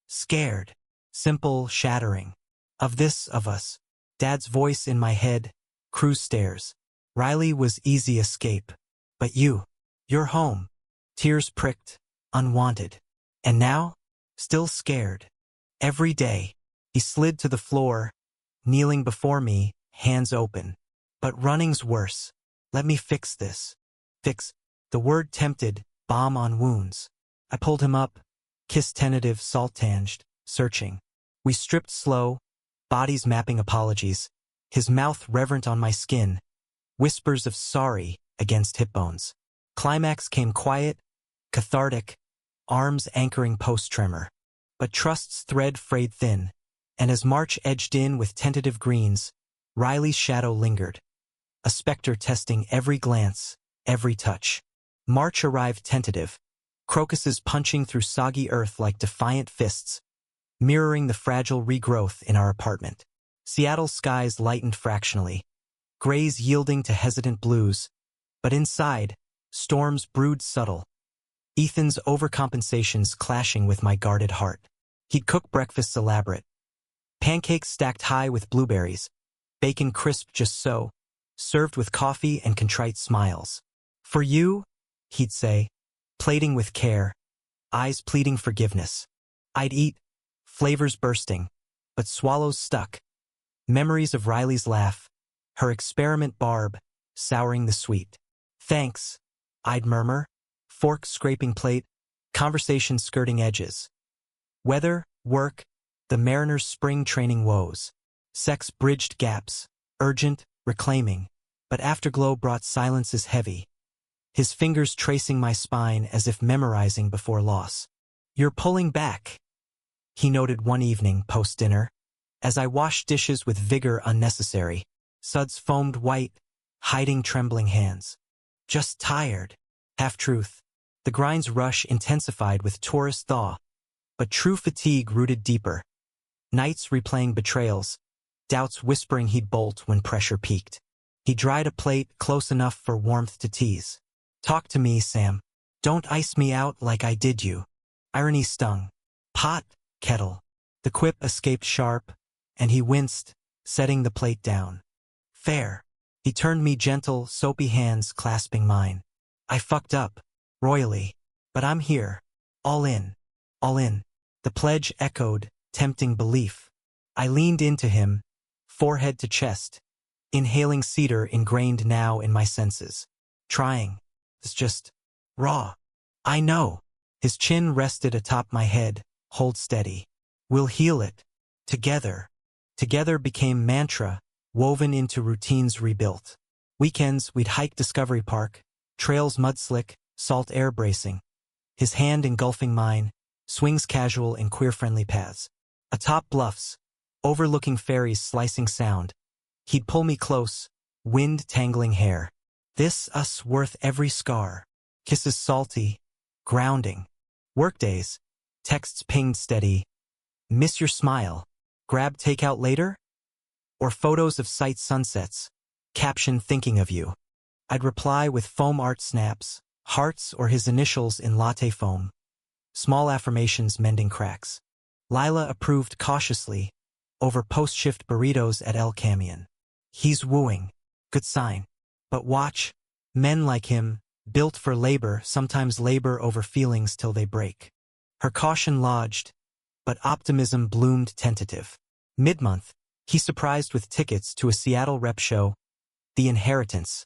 Scared. Simple, shattering. Of this, of us. Dad's voice in my head. Cruise stairs. Riley was easy escape. But you're home. Tears pricked, unwanted. And now? Still scared. Every day. He slid to the floor, kneeling before me, hands open. But running's worse. Let me fix this. Fix. The word tempted, balm on wounds. I pulled him up, kiss tentative, salt-tanged, searching. We stripped slow, bodies mapping apologies, his mouth reverent on my skin, whispers of sorry against hip bones. Climax came quiet, cathartic, arms anchoring post-tremor. But trust's thread frayed thin, and as March edged in with tentative greens, Riley's shadow lingered, a specter testing every glance, every touch. March arrived tentative, crocuses punching through soggy earth like defiant fists, mirroring the fragile regrowth in our apartment. Seattle's skies lightened fractionally, grays yielding to hesitant blues, but inside, storms brewed subtle, Ethan's overcompensations clashing with my guarded heart. He'd cook breakfasts elaborate, pancakes stacked high with blueberries, bacon crisp just so, served with coffee and contrite smiles. For you, he'd say, plating with care, eyes pleading forgiveness. I'd eat, flavors bursting, but swallows stuck. Memories of Riley's laugh, her experiment barb, souring the sweet. Thanks, I'd murmur, fork scraping plate, conversation skirting edges. Weather, work, the mariner's spring training woes. Sex bridged gaps, urgent, reclaiming, but afterglow brought silences heavy. His fingers tracing my spine as if memorizing before loss. You're pulling back, he noted one evening post-dinner, as I washed dishes with vigor unnecessary. Suds foamed white, hiding trembling hands. Just tired. Half-truth. The grind's rush intensified with tourist thaw, but true fatigue rooted deeper. Nights replaying betrayals, doubts whispering he'd bolt when pressure peaked. He dried a plate close enough for warmth to tease. Talk to me, Sam. Don't ice me out like I did you. Irony stung. Pot, kettle. The quip escaped sharp, and he winced, setting the plate down. Fair. He turned me gentle, soapy hands clasping mine. I fucked up, royally, but I'm here. All in. All in. The pledge echoed, tempting belief. I leaned into him, forehead to chest, inhaling cedar ingrained now in my senses. Trying. It's just raw. I know. His chin rested atop my head, hold steady. We'll heal it. Together. Together became mantra, woven into routines rebuilt. Weekends, we'd hike Discovery Park, trails mudslick, salt air bracing. His hand engulfing mine, swings casual in queer-friendly paths. Atop bluffs, overlooking ferries slicing sound. He'd pull me close, wind tangling hair. This us worth every scar. Kisses salty, grounding. Workdays, texts pinged steady. Miss your smile. Grab takeout later? Or photos of sight sunsets. Caption thinking of you. I'd reply with foam art snaps, hearts or his initials in latte foam. Small affirmations mending cracks. Lila approved cautiously, over post-shift burritos at El Camion. He's wooing. Good sign. But watch, men like him, built for labor, sometimes labor over feelings till they break. Her caution lodged, but optimism bloomed tentative. Mid-month, he surprised with tickets to a Seattle rep show, The Inheritance,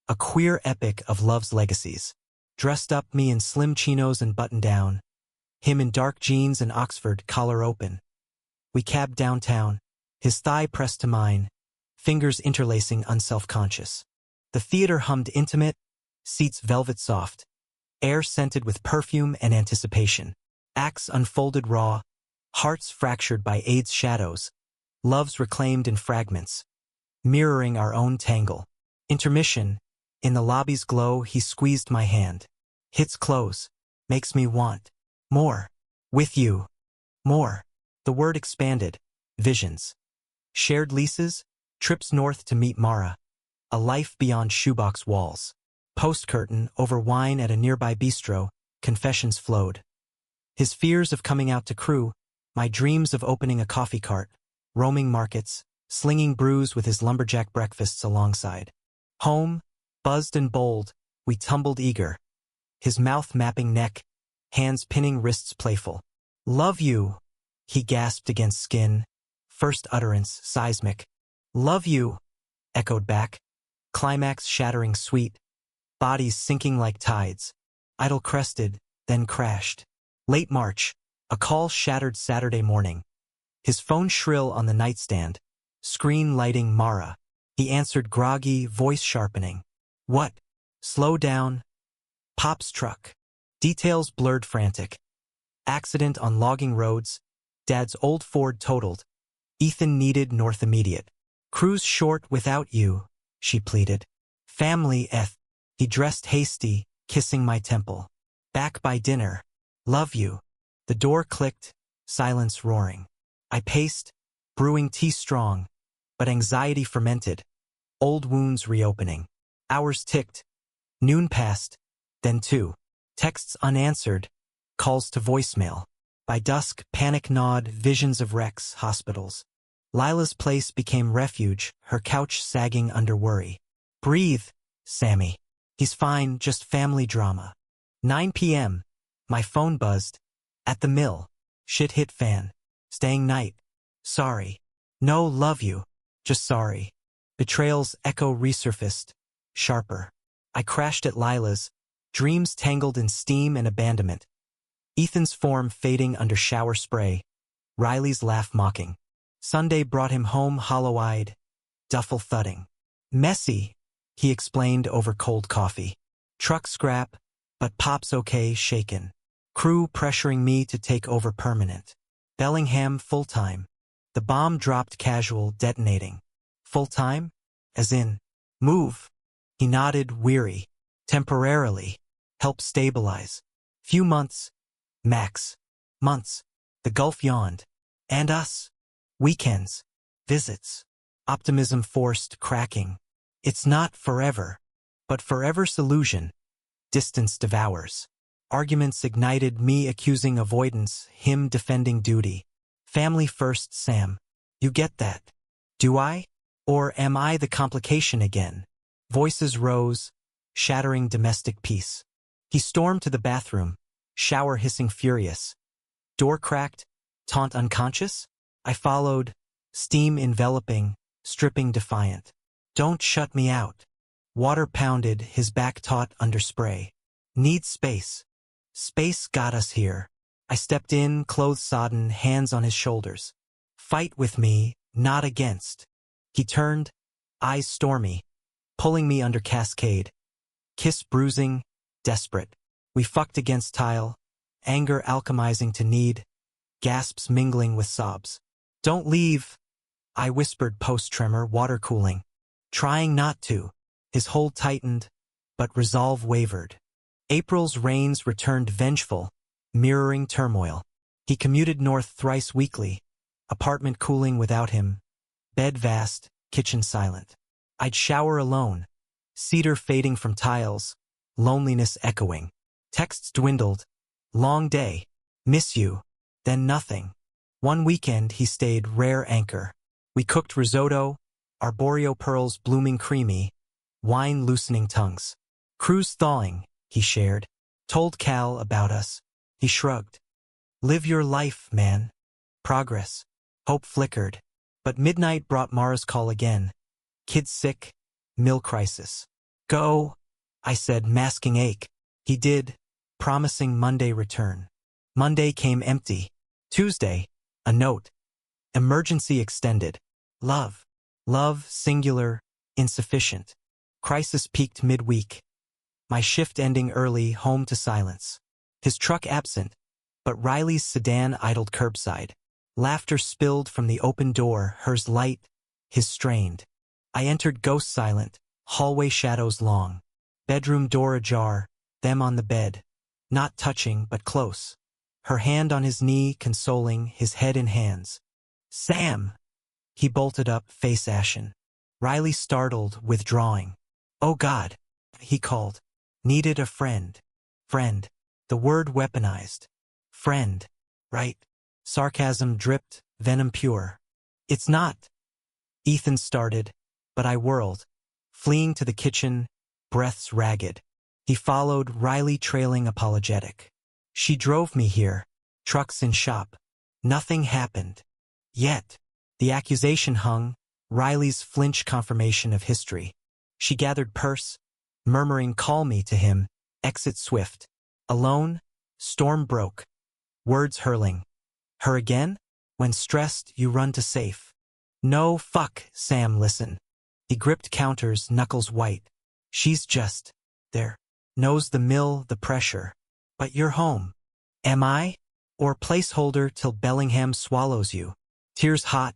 a queer epic of love's legacies. Dressed up me in slim chinos and button-down, him in dark jeans and Oxford collar open. We cabbed downtown, his thigh pressed to mine, fingers interlacing unself-conscious. The theater hummed intimate, seats velvet soft, air scented with perfume and anticipation. Acts unfolded raw, hearts fractured by AIDS shadows, loves reclaimed in fragments, mirroring our own tangle. Intermission, in the lobby's glow he squeezed my hand. Hits close, makes me want more. With you. More. The word expanded. Visions. Shared leases, trips north to meet Mara. A life beyond shoebox walls. Post-curtain, over wine at a nearby bistro, confessions flowed. His fears of coming out to crew, my dreams of opening a coffee cart, roaming markets, slinging brews with his lumberjack breakfasts alongside. Home, buzzed and bold, we tumbled eager. His mouth mapping neck, hands pinning wrists playful. Love you, he gasped against skin. First utterance, seismic. Love you, echoed back. Climax shattering sweet. Bodies sinking like tides. Idle crested, then crashed. Late March, a call shattered Saturday morning. His phone shrill on the nightstand, screen lighting Mara. He answered groggy, voice sharpening. What? Slow down. Pop's truck. Details blurred frantic. Accident on logging roads. Dad's old Ford totaled. Ethan needed north immediate. Cruise short without you, she pleaded. Family eth. He dressed hasty, kissing my temple. Back by dinner. Love you. The door clicked, silence roaring. I paced, brewing tea strong, but anxiety fermented. Old wounds reopening. Hours ticked. Noon passed, then 2. Texts unanswered, calls to voicemail. By dusk, panic gnawed, visions of wrecks, hospitals. Lila's place became refuge, her couch sagging under worry. Breathe, Sammy. He's fine, just family drama. 9 p.m. My phone buzzed. At the mill. Shit hit fan. Staying night. Sorry. No, love you. Just sorry. Betrayal's echo resurfaced. Sharper. I crashed at Lila's. Dreams tangled in steam and abandonment. Ethan's form fading under shower spray. Riley's laugh mocking. Sunday brought him home hollow-eyed. Duffel thudding. Messy, he explained over cold coffee. Truck scrap, but Pop's okay, shaken. Crew pressuring me to take over permanent. Bellingham full-time. The bomb dropped casual, detonating. Full-time? As in, move. He nodded, weary. Temporarily. Help stabilize. Few months. Max. Months. The Gulf yawned. And us. Weekends. Visits. Optimism forced, cracking. It's not forever. But forever's illusion. Distance devours. Arguments ignited, me accusing avoidance, him defending duty. Family first, Sam. You get that. Do I? Or am I the complication again? Voices rose, shattering domestic peace. He stormed to the bathroom, shower hissing furious. Door cracked, taunt unconscious? I followed, steam enveloping, stripping defiant. Don't shut me out. Water pounded, his back taut under spray. Need space. Space got us here. I stepped in, clothes sodden, hands on his shoulders. Fight with me, not against. He turned, eyes stormy, pulling me under cascade. Kiss bruising, desperate. We fucked against tile, anger alchemizing to need, gasps mingling with sobs. Don't leave, I whispered post-tremor, water cooling. Trying not to. His hold tightened, but resolve wavered. April's rains returned vengeful, mirroring turmoil. He commuted north thrice weekly, apartment cooling without him, bed vast, kitchen silent. I'd shower alone, cedar fading from tiles, loneliness echoing. Texts dwindled, long day, miss you, then nothing. One weekend he stayed, rare anchor. We cooked risotto, arboreal pearls blooming creamy, wine loosening tongues. Crew's thawing, he shared. Told Cal about us. He shrugged. Live your life, man. Progress. Hope flickered. But midnight brought Mara's call again. Kid sick. Mill crisis. Go, I said, masking ache. He did, promising Monday return. Monday came empty. Tuesday, a note. Emergency extended. Love. Love, singular, insufficient. Crisis peaked midweek. My shift ending early, home to silence. His truck absent, but Riley's sedan idled curbside. Laughter spilled from the open door, hers light, his strained. I entered ghost silent, hallway shadows long. Bedroom door ajar, them on the bed. Not touching, but close. Her hand on his knee, consoling, his head in hands. Sam! He bolted up, face ashen. Riley startled, withdrawing. Oh God! He called. Needed a friend. Friend. The word weaponized. Friend. Right. Sarcasm dripped, venom pure. It's not. Ethan started, but I whirled, fleeing to the kitchen, breaths ragged. He followed, Riley trailing apologetic. She drove me here, trucks in shop. Nothing happened. Yet. The accusation hung, Riley's flinch confirmation of history. She gathered purse, murmuring call me to him, exit swift. Alone, storm broke. Words hurling. Her again? When stressed, you run to safe. No, fuck, Sam, listen. He gripped counters, knuckles white. She's just there. Knows the mill, the pressure. But you're home. Am I? Or placeholder till Bellingham swallows you. Tears hot,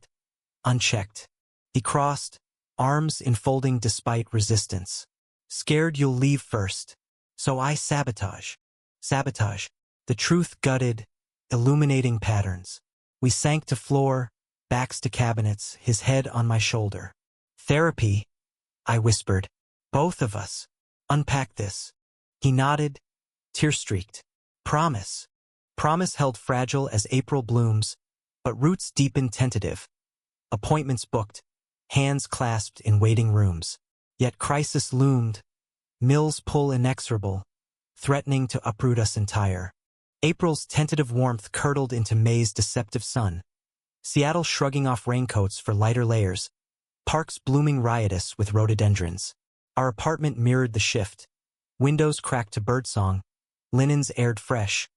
unchecked. He crossed, arms enfolding despite resistance. Scared you'll leave first. So I sabotage. Sabotage. The truth gutted, illuminating patterns. We sank to floor, backs to cabinets, his head on my shoulder. Therapy, I whispered. Both of us. Unpack this. He nodded, tear-streaked. Promise. Promise held fragile as April blooms, but roots deepened tentative. Appointments booked, hands clasped in waiting rooms. Yet crisis loomed, Mill's pull inexorable, threatening to uproot us entire. April's tentative warmth curdled into May's deceptive sun. Seattle shrugging off raincoats for lighter layers. Parks blooming riotous with rhododendrons. Our apartment mirrored the shift. Windows cracked to birdsong. Linens aired fresh.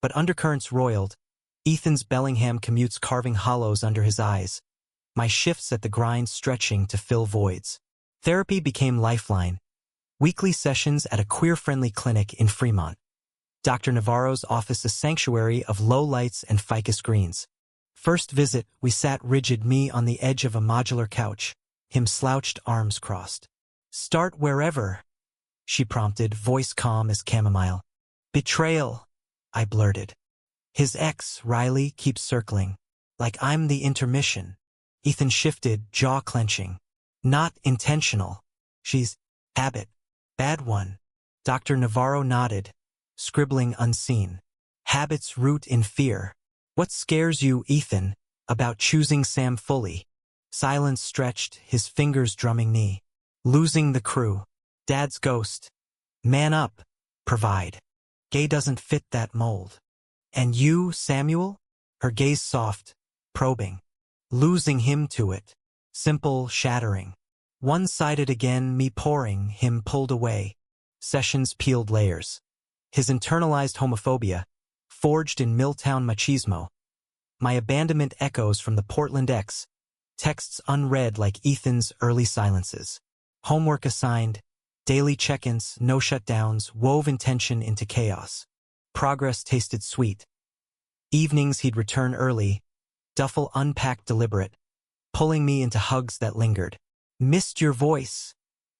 But undercurrents roiled. Ethan's Bellingham commutes carving hollows under his eyes. My shifts at the grind stretching to fill voids. Therapy became lifeline. Weekly sessions at a queer-friendly clinic in Fremont. Dr. Navarro's office a sanctuary of low lights and ficus greens. First visit, we sat rigid, me on the edge of a modular couch, him slouched, arms crossed. Start wherever, she prompted, voice calm as chamomile. Betrayal, I blurted. His ex, Riley, keeps circling, like I'm the intermission. Ethan shifted, jaw clenching. Not intentional. She's habit. Bad one. Dr. Navarro nodded, scribbling unseen. Habits root in fear. What scares you, Ethan, about choosing Sam fully? Silence stretched, his fingers drumming knee. Losing the crew. Dad's ghost. Man up. Provide. Gay doesn't fit that mold. And you, Samuel? Her gaze soft, probing. Losing him to it. Simple, shattering. One-sided again, me pouring, him pulled away. Sessions peeled layers. His internalized homophobia, forged in Milltown machismo. My abandonment echoes from the Portland ex. Texts unread like Ethan's early silences. Homework assigned. Daily check-ins, no shutdowns, wove intention into chaos. Progress tasted sweet. Evenings he'd return early, duffel unpacked deliberate, pulling me into hugs that lingered. Missed your voice,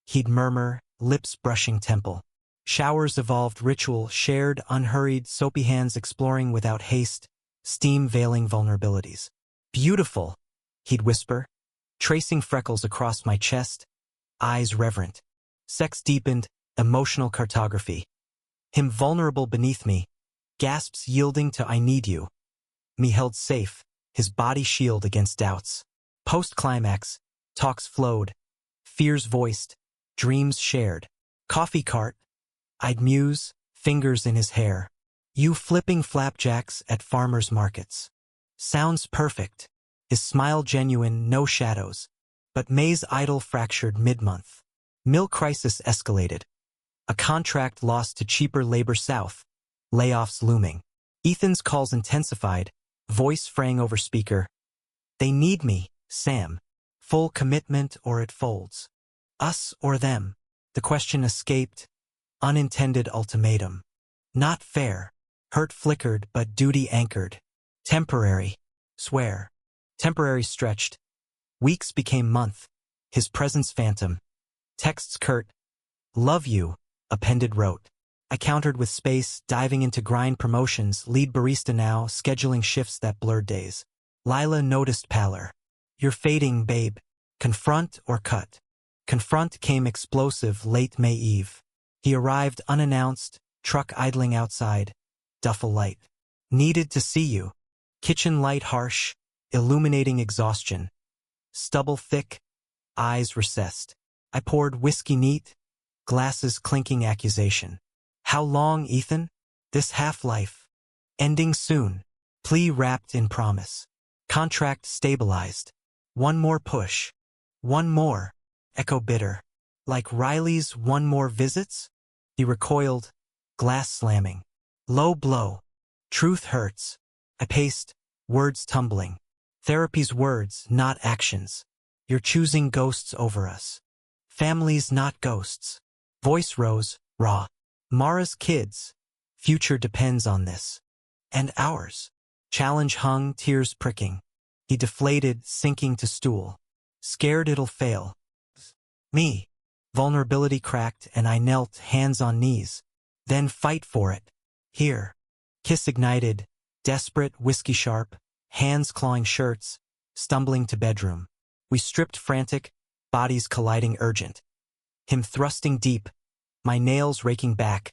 he'd murmur, lips brushing temple. Showers evolved ritual, shared, unhurried, soapy hands exploring without haste, steam veiling vulnerabilities. Beautiful, he'd whisper, tracing freckles across my chest, eyes reverent. Sex deepened, emotional cartography. Him vulnerable beneath me, gasps yielding to I need you. Me held safe, his body shield against doubts. Post-climax, talks flowed, fears voiced, dreams shared. Coffee cart, I'd muse, fingers in his hair. You flipping flapjacks at farmers' markets. Sounds perfect. His smile genuine, no shadows. But May's idol fractured mid-month. Mill crisis escalated. A contract lost to cheaper labor south. Layoffs looming. Ethan's calls intensified, voice fraying over speaker. They need me, Sam. Full commitment or it folds. Us or them. The question escaped, Unintended ultimatum. Not fair. Hurt flickered but duty anchored. Temporary. Swear. Temporary stretched. Weeks became month. His presence phantom. Texts curt. Love you, appended wrote. I countered with space, diving into grind promotions, lead barista now, scheduling shifts that blurred days. Lila noticed pallor. You're fading, babe. Confront or cut? Confront came explosive late May Eve. He arrived unannounced, truck idling outside. Duffel light. Needed to see you. Kitchen light harsh, illuminating exhaustion. Stubble thick, eyes recessed. I poured whiskey neat, glasses clinking accusation. How long, Ethan? This half-life. Ending soon. Plea wrapped in promise. Contract stabilized. One more push. One more. Echo bitter. Like Riley's one more visits? He recoiled, glass slamming. Low blow. Truth hurts. I paced, words tumbling. Therapy's words, not actions. You're choosing ghosts over us. Families, not ghosts. Voice rose, raw. Mara's kids. Future depends on this. And ours. Challenge hung, tears pricking. He deflated, sinking to stool. Scared it'll fail. Me. Vulnerability cracked and I knelt, hands on knees. Then fight for it. Here. Kiss ignited. Desperate, whiskey sharp. Hands clawing shirts. Stumbling to bedroom. We stripped frantic. Bodies colliding urgent. Him thrusting deep. My nails raking back.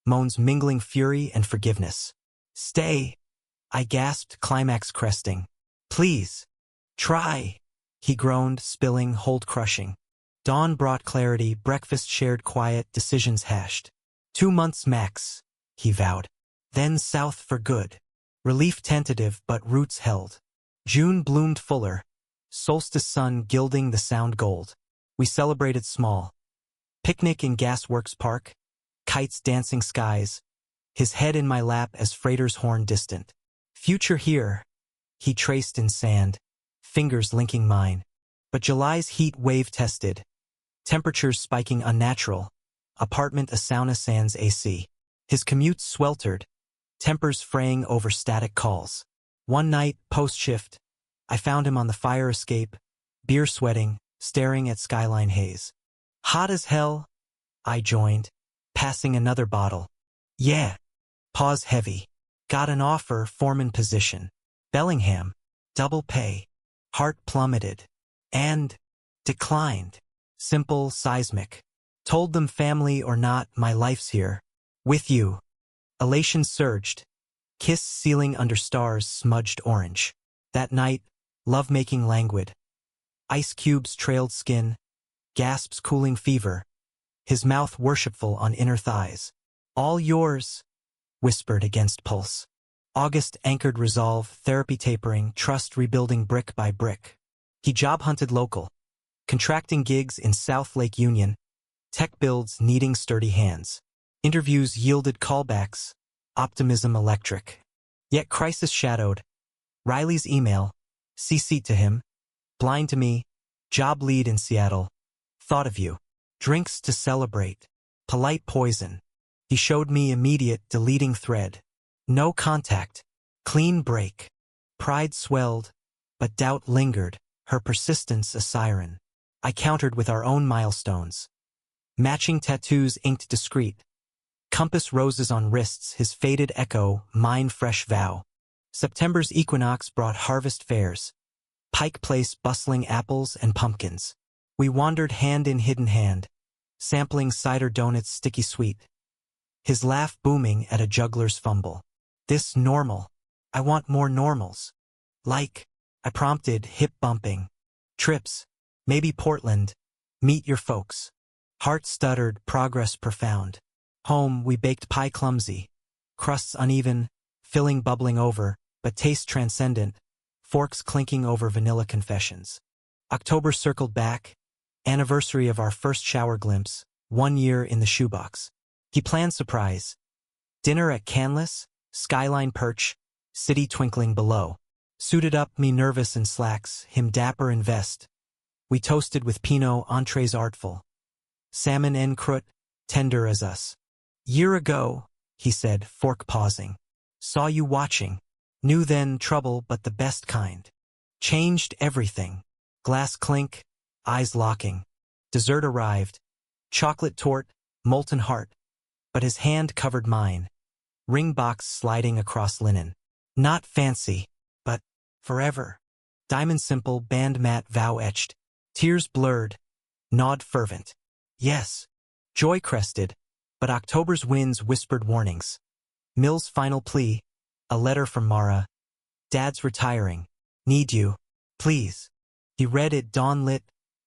Moans mingling fury and forgiveness. Stay. I gasped, climax cresting. Please. Try. He groaned, spilling, hold crushing. Dawn brought clarity, breakfast shared quiet, decisions hashed. 2 months max, he vowed. Then south for good. Relief tentative but roots held. June bloomed fuller. Solstice sun gilding the sound gold. We celebrated small. Picnic in Gasworks Park. Kites dancing skies. His head in my lap as freighter's horn distant. Future here. He traced in sand. Fingers linking mine. But July's heat wave tested. Temperatures spiking unnatural. Apartment a sauna sans AC. His commute sweltered. Tempers fraying over static calls. One night, post-shift, I found him on the fire escape, beer sweating, staring at skyline haze. Hot as hell, I joined, passing another bottle. Yeah. Pause heavy. Got an offer, foreman position. Bellingham. Double pay. Heart plummeted. And declined. Simple, seismic. Told them family or not, my life's here. With you. Elation surged. Kiss ceiling under stars smudged orange. That night, lovemaking languid. Ice cubes trailed skin. Gasps cooling fever. His mouth worshipful on inner thighs. All yours, whispered against pulse. August anchored resolve, therapy tapering, trust rebuilding brick by brick. He job hunted local. Contracting gigs in South Lake Union. Tech builds needing sturdy hands. Interviews yielded callbacks. Optimism electric. Yet crisis shadowed. Riley's email. CC'd to him. Blind to me. Job lead in Seattle. Thought of you. Drinks to celebrate. Polite poison. He showed me immediate deleting thread. No contact. Clean break. Pride swelled, but doubt lingered, her persistence a siren. I countered with our own milestones. Matching tattoos inked discreet. Compass roses on wrists, his faded echo, mine fresh vow. September's equinox brought harvest fairs. Pike Place bustling apples and pumpkins. We wandered hand in hidden hand, sampling cider donuts sticky sweet. His laugh booming at a juggler's fumble. This normal. I want more normals. Like, I prompted, hip bumping. Trips. Maybe Portland. Meet your folks. Heart stuttered, progress profound. Home, we baked pie clumsy. Crusts uneven, filling bubbling over, but taste transcendent. Forks clinking over vanilla confessions. October circled back. Anniversary of our first shower glimpse. 1 year in the shoebox. He planned surprise. Dinner at Canlis, skyline perch, city twinkling below. Suited up, me nervous in slacks, him dapper in vest. We toasted with Pinot, entrees artful. Salmon en croûte, tender as us. Year ago, he said, fork pausing. Saw you watching. Knew then trouble but the best kind. Changed everything. Glass clink, eyes locking. Dessert arrived. Chocolate torte, molten heart. But his hand covered mine. Ring box sliding across linen. Not fancy, but forever. Diamond simple, band matte, vow etched. Tears blurred. Nod fervent. Yes. Joy crested. But October's winds whispered warnings. Mill's final plea. A letter from Mara. Dad's retiring. Need you. Please. He read it dawn-lit,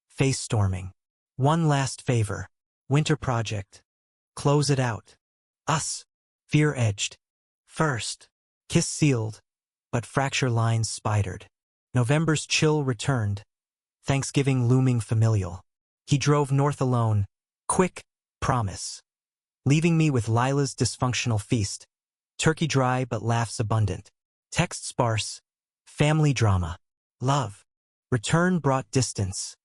face storming. One last favor. Winter project. Close it out. Us. Fear-edged. First. Kiss sealed. But fracture lines spidered. November's chill returned. Thanksgiving looming familial. He drove north alone. Quick. Promise. Leaving me with Lila's dysfunctional feast. Turkey dry but laughs abundant. Text sparse. Family drama. Love. Return brought distance.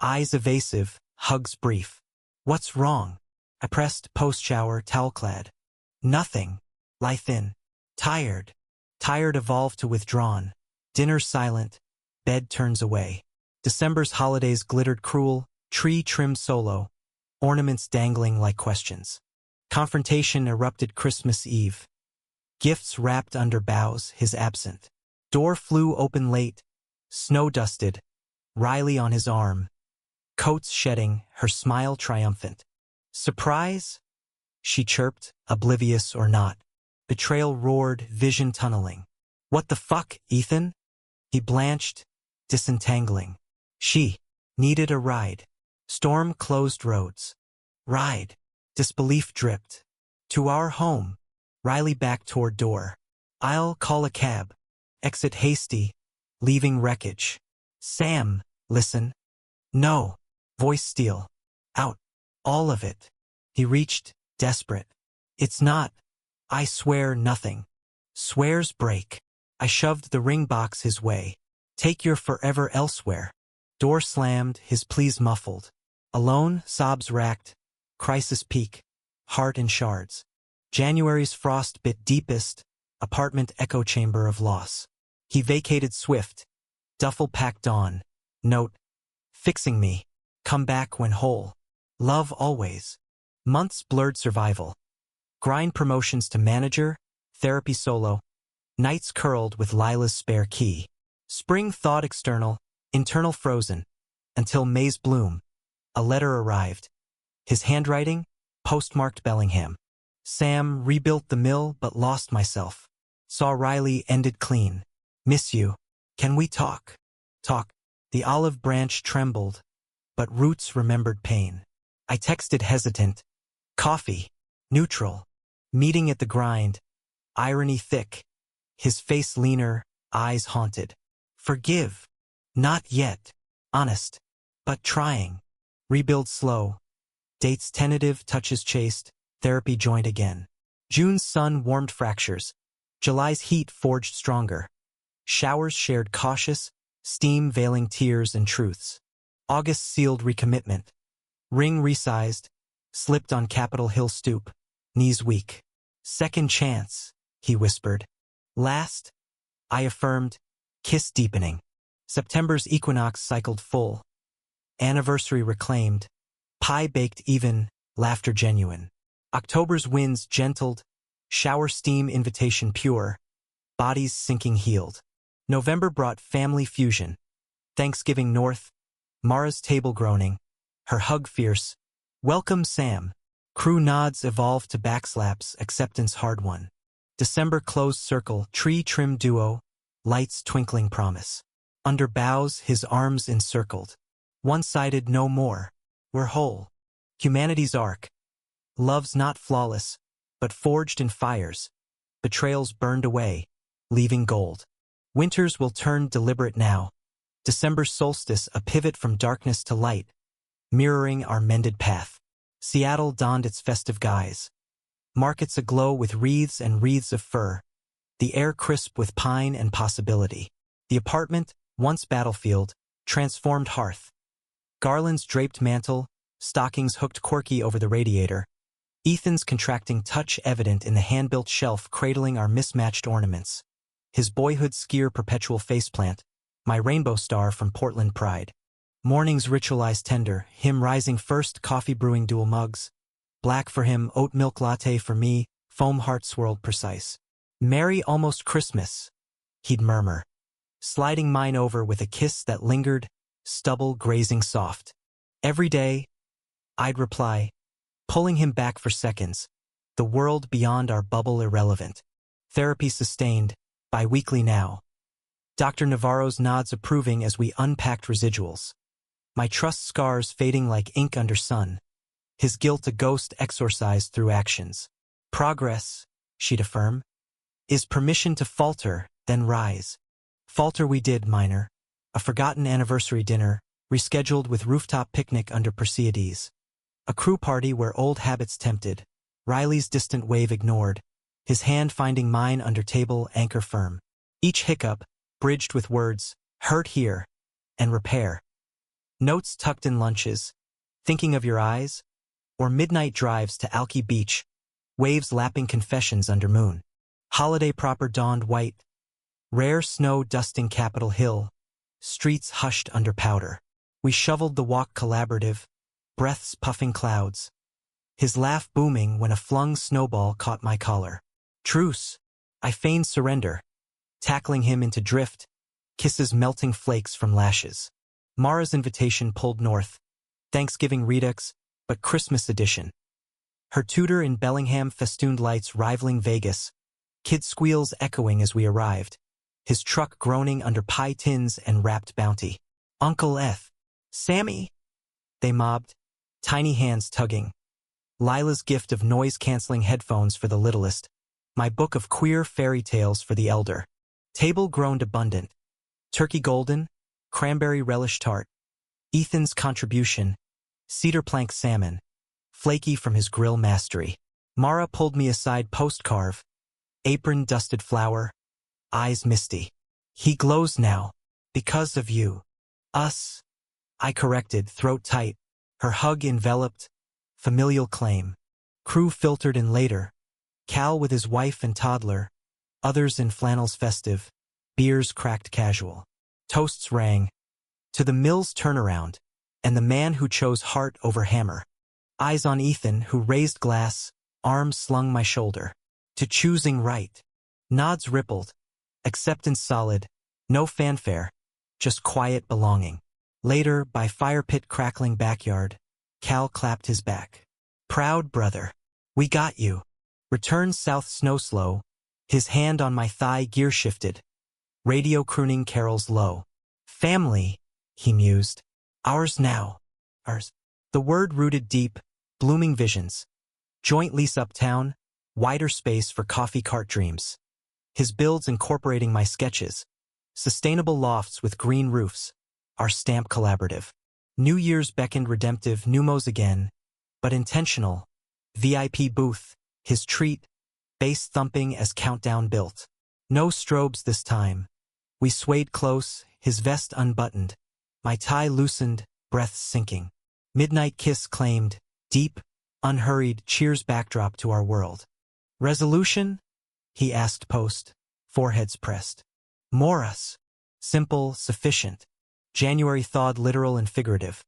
Eyes evasive, hugs brief. What's wrong? I pressed post-shower, towel-clad. Nothing. Lie thin. Tired. Tired evolved to withdrawn. Dinner silent. Bed turns away. December's holidays glittered cruel, tree trimmed solo. Ornaments dangling like questions. Confrontation erupted Christmas Eve. Gifts wrapped under boughs, his absent. Door flew open late. Snow dusted. Riley on his arm. Coats shedding, her smile triumphant. Surprise? She chirped, oblivious or not. Betrayal roared, vision tunneling. What the fuck, Ethan? He blanched, disentangling. She needed a ride. Storm closed roads. Ride. Disbelief dripped. To our home. Riley backed toward door. I'll call a cab. Exit hasty. Leaving wreckage. Sam, listen. No. Voice steel. Out. All of it. He reached, desperate. It's not. I swear nothing. Swears break. I shoved the ring box his way. Take your forever elsewhere. Door slammed, his pleas muffled. Alone, sobs racked. Crisis peak. Heart in shards. January's frost bit deepest. Apartment echo chamber of loss. He vacated swift. Duffel packed on. Note. Fixing me. Come back when whole. Love always. Months blurred survival. Grind promotions to manager. Therapy solo. Nights curled with Lila's spare key. Spring thawed external. Internal frozen. Until May's bloom. A letter arrived. His handwriting. Postmarked Bellingham. Sam rebuilt the mill but lost myself. Saw Riley ended clean. Miss you. Can we talk? Talk. The olive branch trembled, but roots remembered pain. I texted hesitant. Coffee. Neutral. Meeting at the grind. Irony thick. His face leaner, eyes haunted. Forgive. Not yet. Honest. But trying. Rebuild slow. Dates tentative, touches chaste. Therapy joined again. June's sun warmed fractures. July's heat forged stronger. Showers shared cautious, steam veiling tears and truths. August sealed recommitment. Ring resized, slipped on Capitol Hill stoop, knees weak. Second chance, he whispered. Last, I affirmed, kiss deepening. September's equinox cycled full. Anniversary reclaimed. Pie baked even, laughter genuine. October's winds gentled, shower steam invitation pure, bodies sinking healed. November brought family fusion. Thanksgiving north, Mara's table groaning, her hug fierce. Welcome Sam. Crew nods evolved to backslaps, acceptance hard won. December closed circle, tree trim duo, lights twinkling promise. Under boughs, his arms encircled. One-sided no more. We're whole. Humanity's arc. Love's not flawless, but forged in fires. Betrayals burned away, leaving gold. Winters will turn deliberate now. December solstice, a pivot from darkness to light, mirroring our mended path. Seattle donned its festive guise. Markets aglow with wreaths and wreaths of fur. The air crisp with pine and possibility. The apartment, once battlefield, transformed hearth. Garlands draped mantle, stockings hooked quirky over the radiator. Ethan's contracting touch evident in the hand-built shelf cradling our mismatched ornaments. His boyhood skier perpetual faceplant, my rainbow star from Portland Pride. Morning's ritualized tender, him rising first, coffee brewing dual mugs. Black for him, oat milk latte for me, foam heart swirled precise. Merry almost Christmas, he'd murmur, sliding mine over with a kiss that lingered, stubble grazing soft. Every day, I'd reply, pulling him back for seconds, the world beyond our bubble irrelevant. Therapy sustained, bi-weekly now. Dr. Navarro's nods approving as we unpacked residuals. My trust scars fading like ink under sun. His guilt a ghost exorcised through actions. Progress, she'd affirm, is permission to falter, then rise. Falter we did, minor. A forgotten anniversary dinner, rescheduled with rooftop picnic under Perseides. A crew party where old habits tempted. Riley's distant wave ignored, his hand finding mine under table anchor firm. Each hiccup, bridged with words, hurt here, and repair. Notes tucked in lunches, thinking of your eyes, or midnight drives to Alki Beach, waves lapping confessions under moon. Holiday proper dawned white, rare snow dusting Capitol Hill, streets hushed under powder. We shoveled the walk collaborative, breaths puffing clouds. His laugh booming when a flung snowball caught my collar. Truce, I feigned surrender, tackling him into drift, kisses melting flakes from lashes. Mara's invitation pulled north, Thanksgiving redux, but Christmas edition. Her tutor in Bellingham festooned lights rivaling Vegas, kid squeals echoing as we arrived, his truck groaning under pie tins and wrapped bounty. Uncle Eth, Sammy, they mobbed, tiny hands tugging. Lila's gift of noise-canceling headphones for the littlest, my book of queer fairy tales for the elder. Table groaned abundant. Turkey golden, cranberry relish tart. Ethan's contribution, cedar plank salmon, flaky from his grill mastery. Mara pulled me aside post-carve, apron dusted flour, eyes misty. He glows now, because of you. Us, I corrected, throat tight, her hug enveloped, familial claim. Crew filtered in later, Cal with his wife and toddler, others in flannels festive, beers cracked casual. Toasts rang, to the Mills turnaround, and the man who chose heart over hammer. Eyes on Ethan, who raised glass, arms slung my shoulder. To choosing right. Nods rippled, acceptance solid, no fanfare, just quiet belonging. Later, by fire pit crackling backyard, Cal clapped his back. Proud brother. We got you. Returned south snow slow, his hand on my thigh gear shifted. Radio crooning carols low. Family, he mused. Ours now. Ours. The word rooted deep, blooming visions. Joint lease uptown, wider space for coffee cart dreams. His builds incorporating my sketches. Sustainable lofts with green roofs. Our stamp collaborative. New Year's beckoned redemptive pneumos again, but intentional. VIP booth, his treat, bass thumping as countdown built. No strobes this time. We swayed close, his vest unbuttoned. My tie loosened, breaths sinking. Midnight kiss claimed, deep, unhurried cheers backdrop to our world. Resolution? He asked post, foreheads pressed. Morus. Simple, sufficient. January thawed literal and figurative.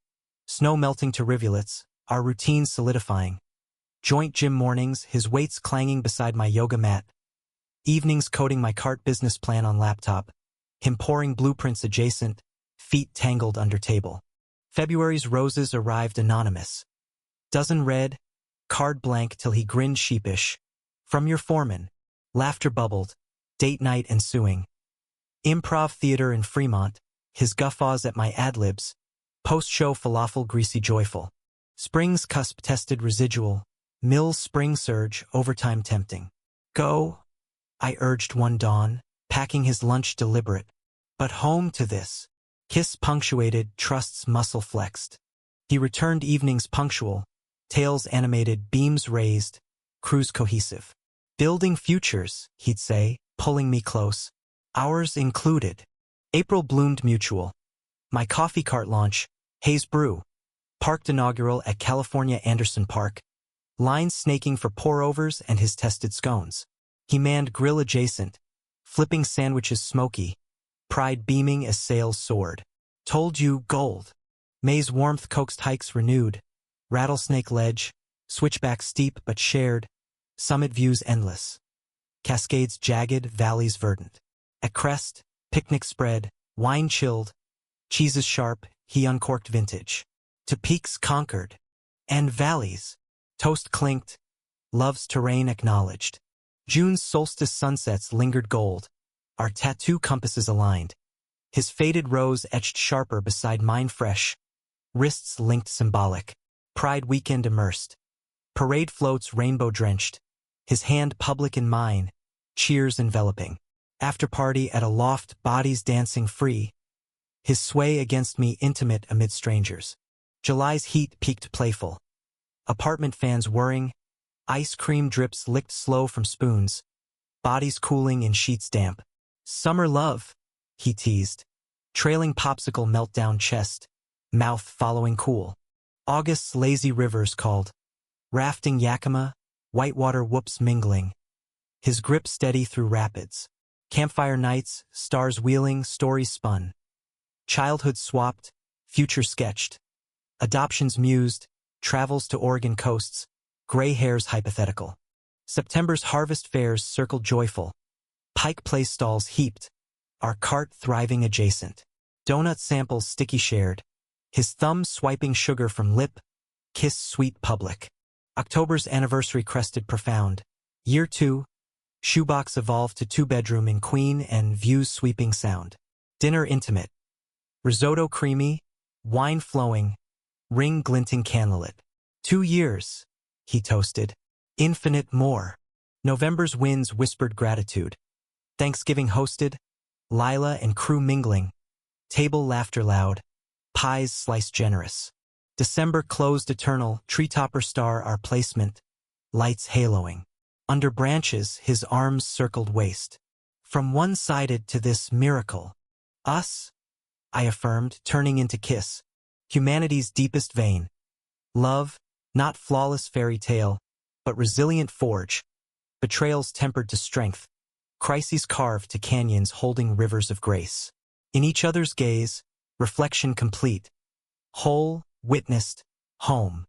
Snow melting to rivulets, our routines solidifying. Joint gym mornings, his weights clanging beside my yoga mat. Evenings coding my cart business plan on laptop. Him pouring blueprints adjacent, feet tangled under table. February's roses arrived anonymous. Dozen read, card blank till he grinned sheepish. From your foreman. Laughter bubbled, date night ensuing. Improv theater in Fremont, his guffaws at my ad-libs. Post-show falafel greasy joyful. Spring's cusp tested residual. Mills spring surge, overtime tempting. Go, I urged one dawn, packing his lunch deliberate. But home to this. Kiss punctuated, trusts muscle flexed. He returned evenings punctual, tails animated, beams raised, cruise cohesive. Building futures, he'd say, pulling me close. Ours included. April bloomed mutual. My coffee cart launch, Hayes Brew. Parked inaugural at California Anderson Park. lines snaking for pour-overs and his tested scones. He manned grill adjacent, flipping sandwiches smoky, pride beaming as sails soared. Told you, gold. May's warmth coaxed hikes renewed. Rattlesnake Ledge, switchback steep but shared, summit views endless. Cascades jagged, valleys verdant. At crest, picnic spread, wine chilled, cheeses sharp, he uncorked vintage. To peaks conquered, and valleys, toast clinked, love's terrain acknowledged. June's solstice sunsets lingered gold, our tattoo compasses aligned. His faded rose etched sharper beside mine fresh, wrists linked symbolic. Pride weekend immersed. Parade floats rainbow-drenched. His hand public in mine, cheers enveloping. After party at a loft, bodies dancing free. His sway against me intimate amid strangers. July's heat peaked playful. Apartment fans whirring. Ice cream drips licked slow from spoons. Bodies cooling in sheets damp. Summer love, he teased. Trailing popsicle meltdown chest. Mouth following cool. August's lazy rivers called. Rafting Yakima, whitewater whoops mingling. His grip steady through rapids. Campfire nights, stars wheeling, stories spun. Childhood swapped, future sketched. Adoptions mused, travels to Oregon coasts, gray hairs hypothetical. September's harvest fairs circled joyful. Pike Place stalls heaped, our cart thriving adjacent. Donut samples sticky shared. His thumb swiping sugar from lip, kiss sweet public. October's anniversary crested profound. Year 2, shoebox evolved to 2-bedroom in Queen and views sweeping sound. Dinner intimate. Risotto creamy, wine flowing, ring glinting candlelit. 2 years, he toasted. Infinite more. November's winds whispered gratitude. Thanksgiving hosted, Lila and crew mingling. Table laughter loud. Pies sliced generous. December closed eternal, treetopper star our placement, lights haloing. Under branches his arms circled waist. From one-sided to this miracle. Us? I affirmed, turning into kiss. Humanity's deepest vein. Love, not flawless fairy tale, but resilient forge. Betrayals tempered to strength. Crises carved to canyons holding rivers of grace. In each other's gaze, reflection complete. Whole, witnessed, home.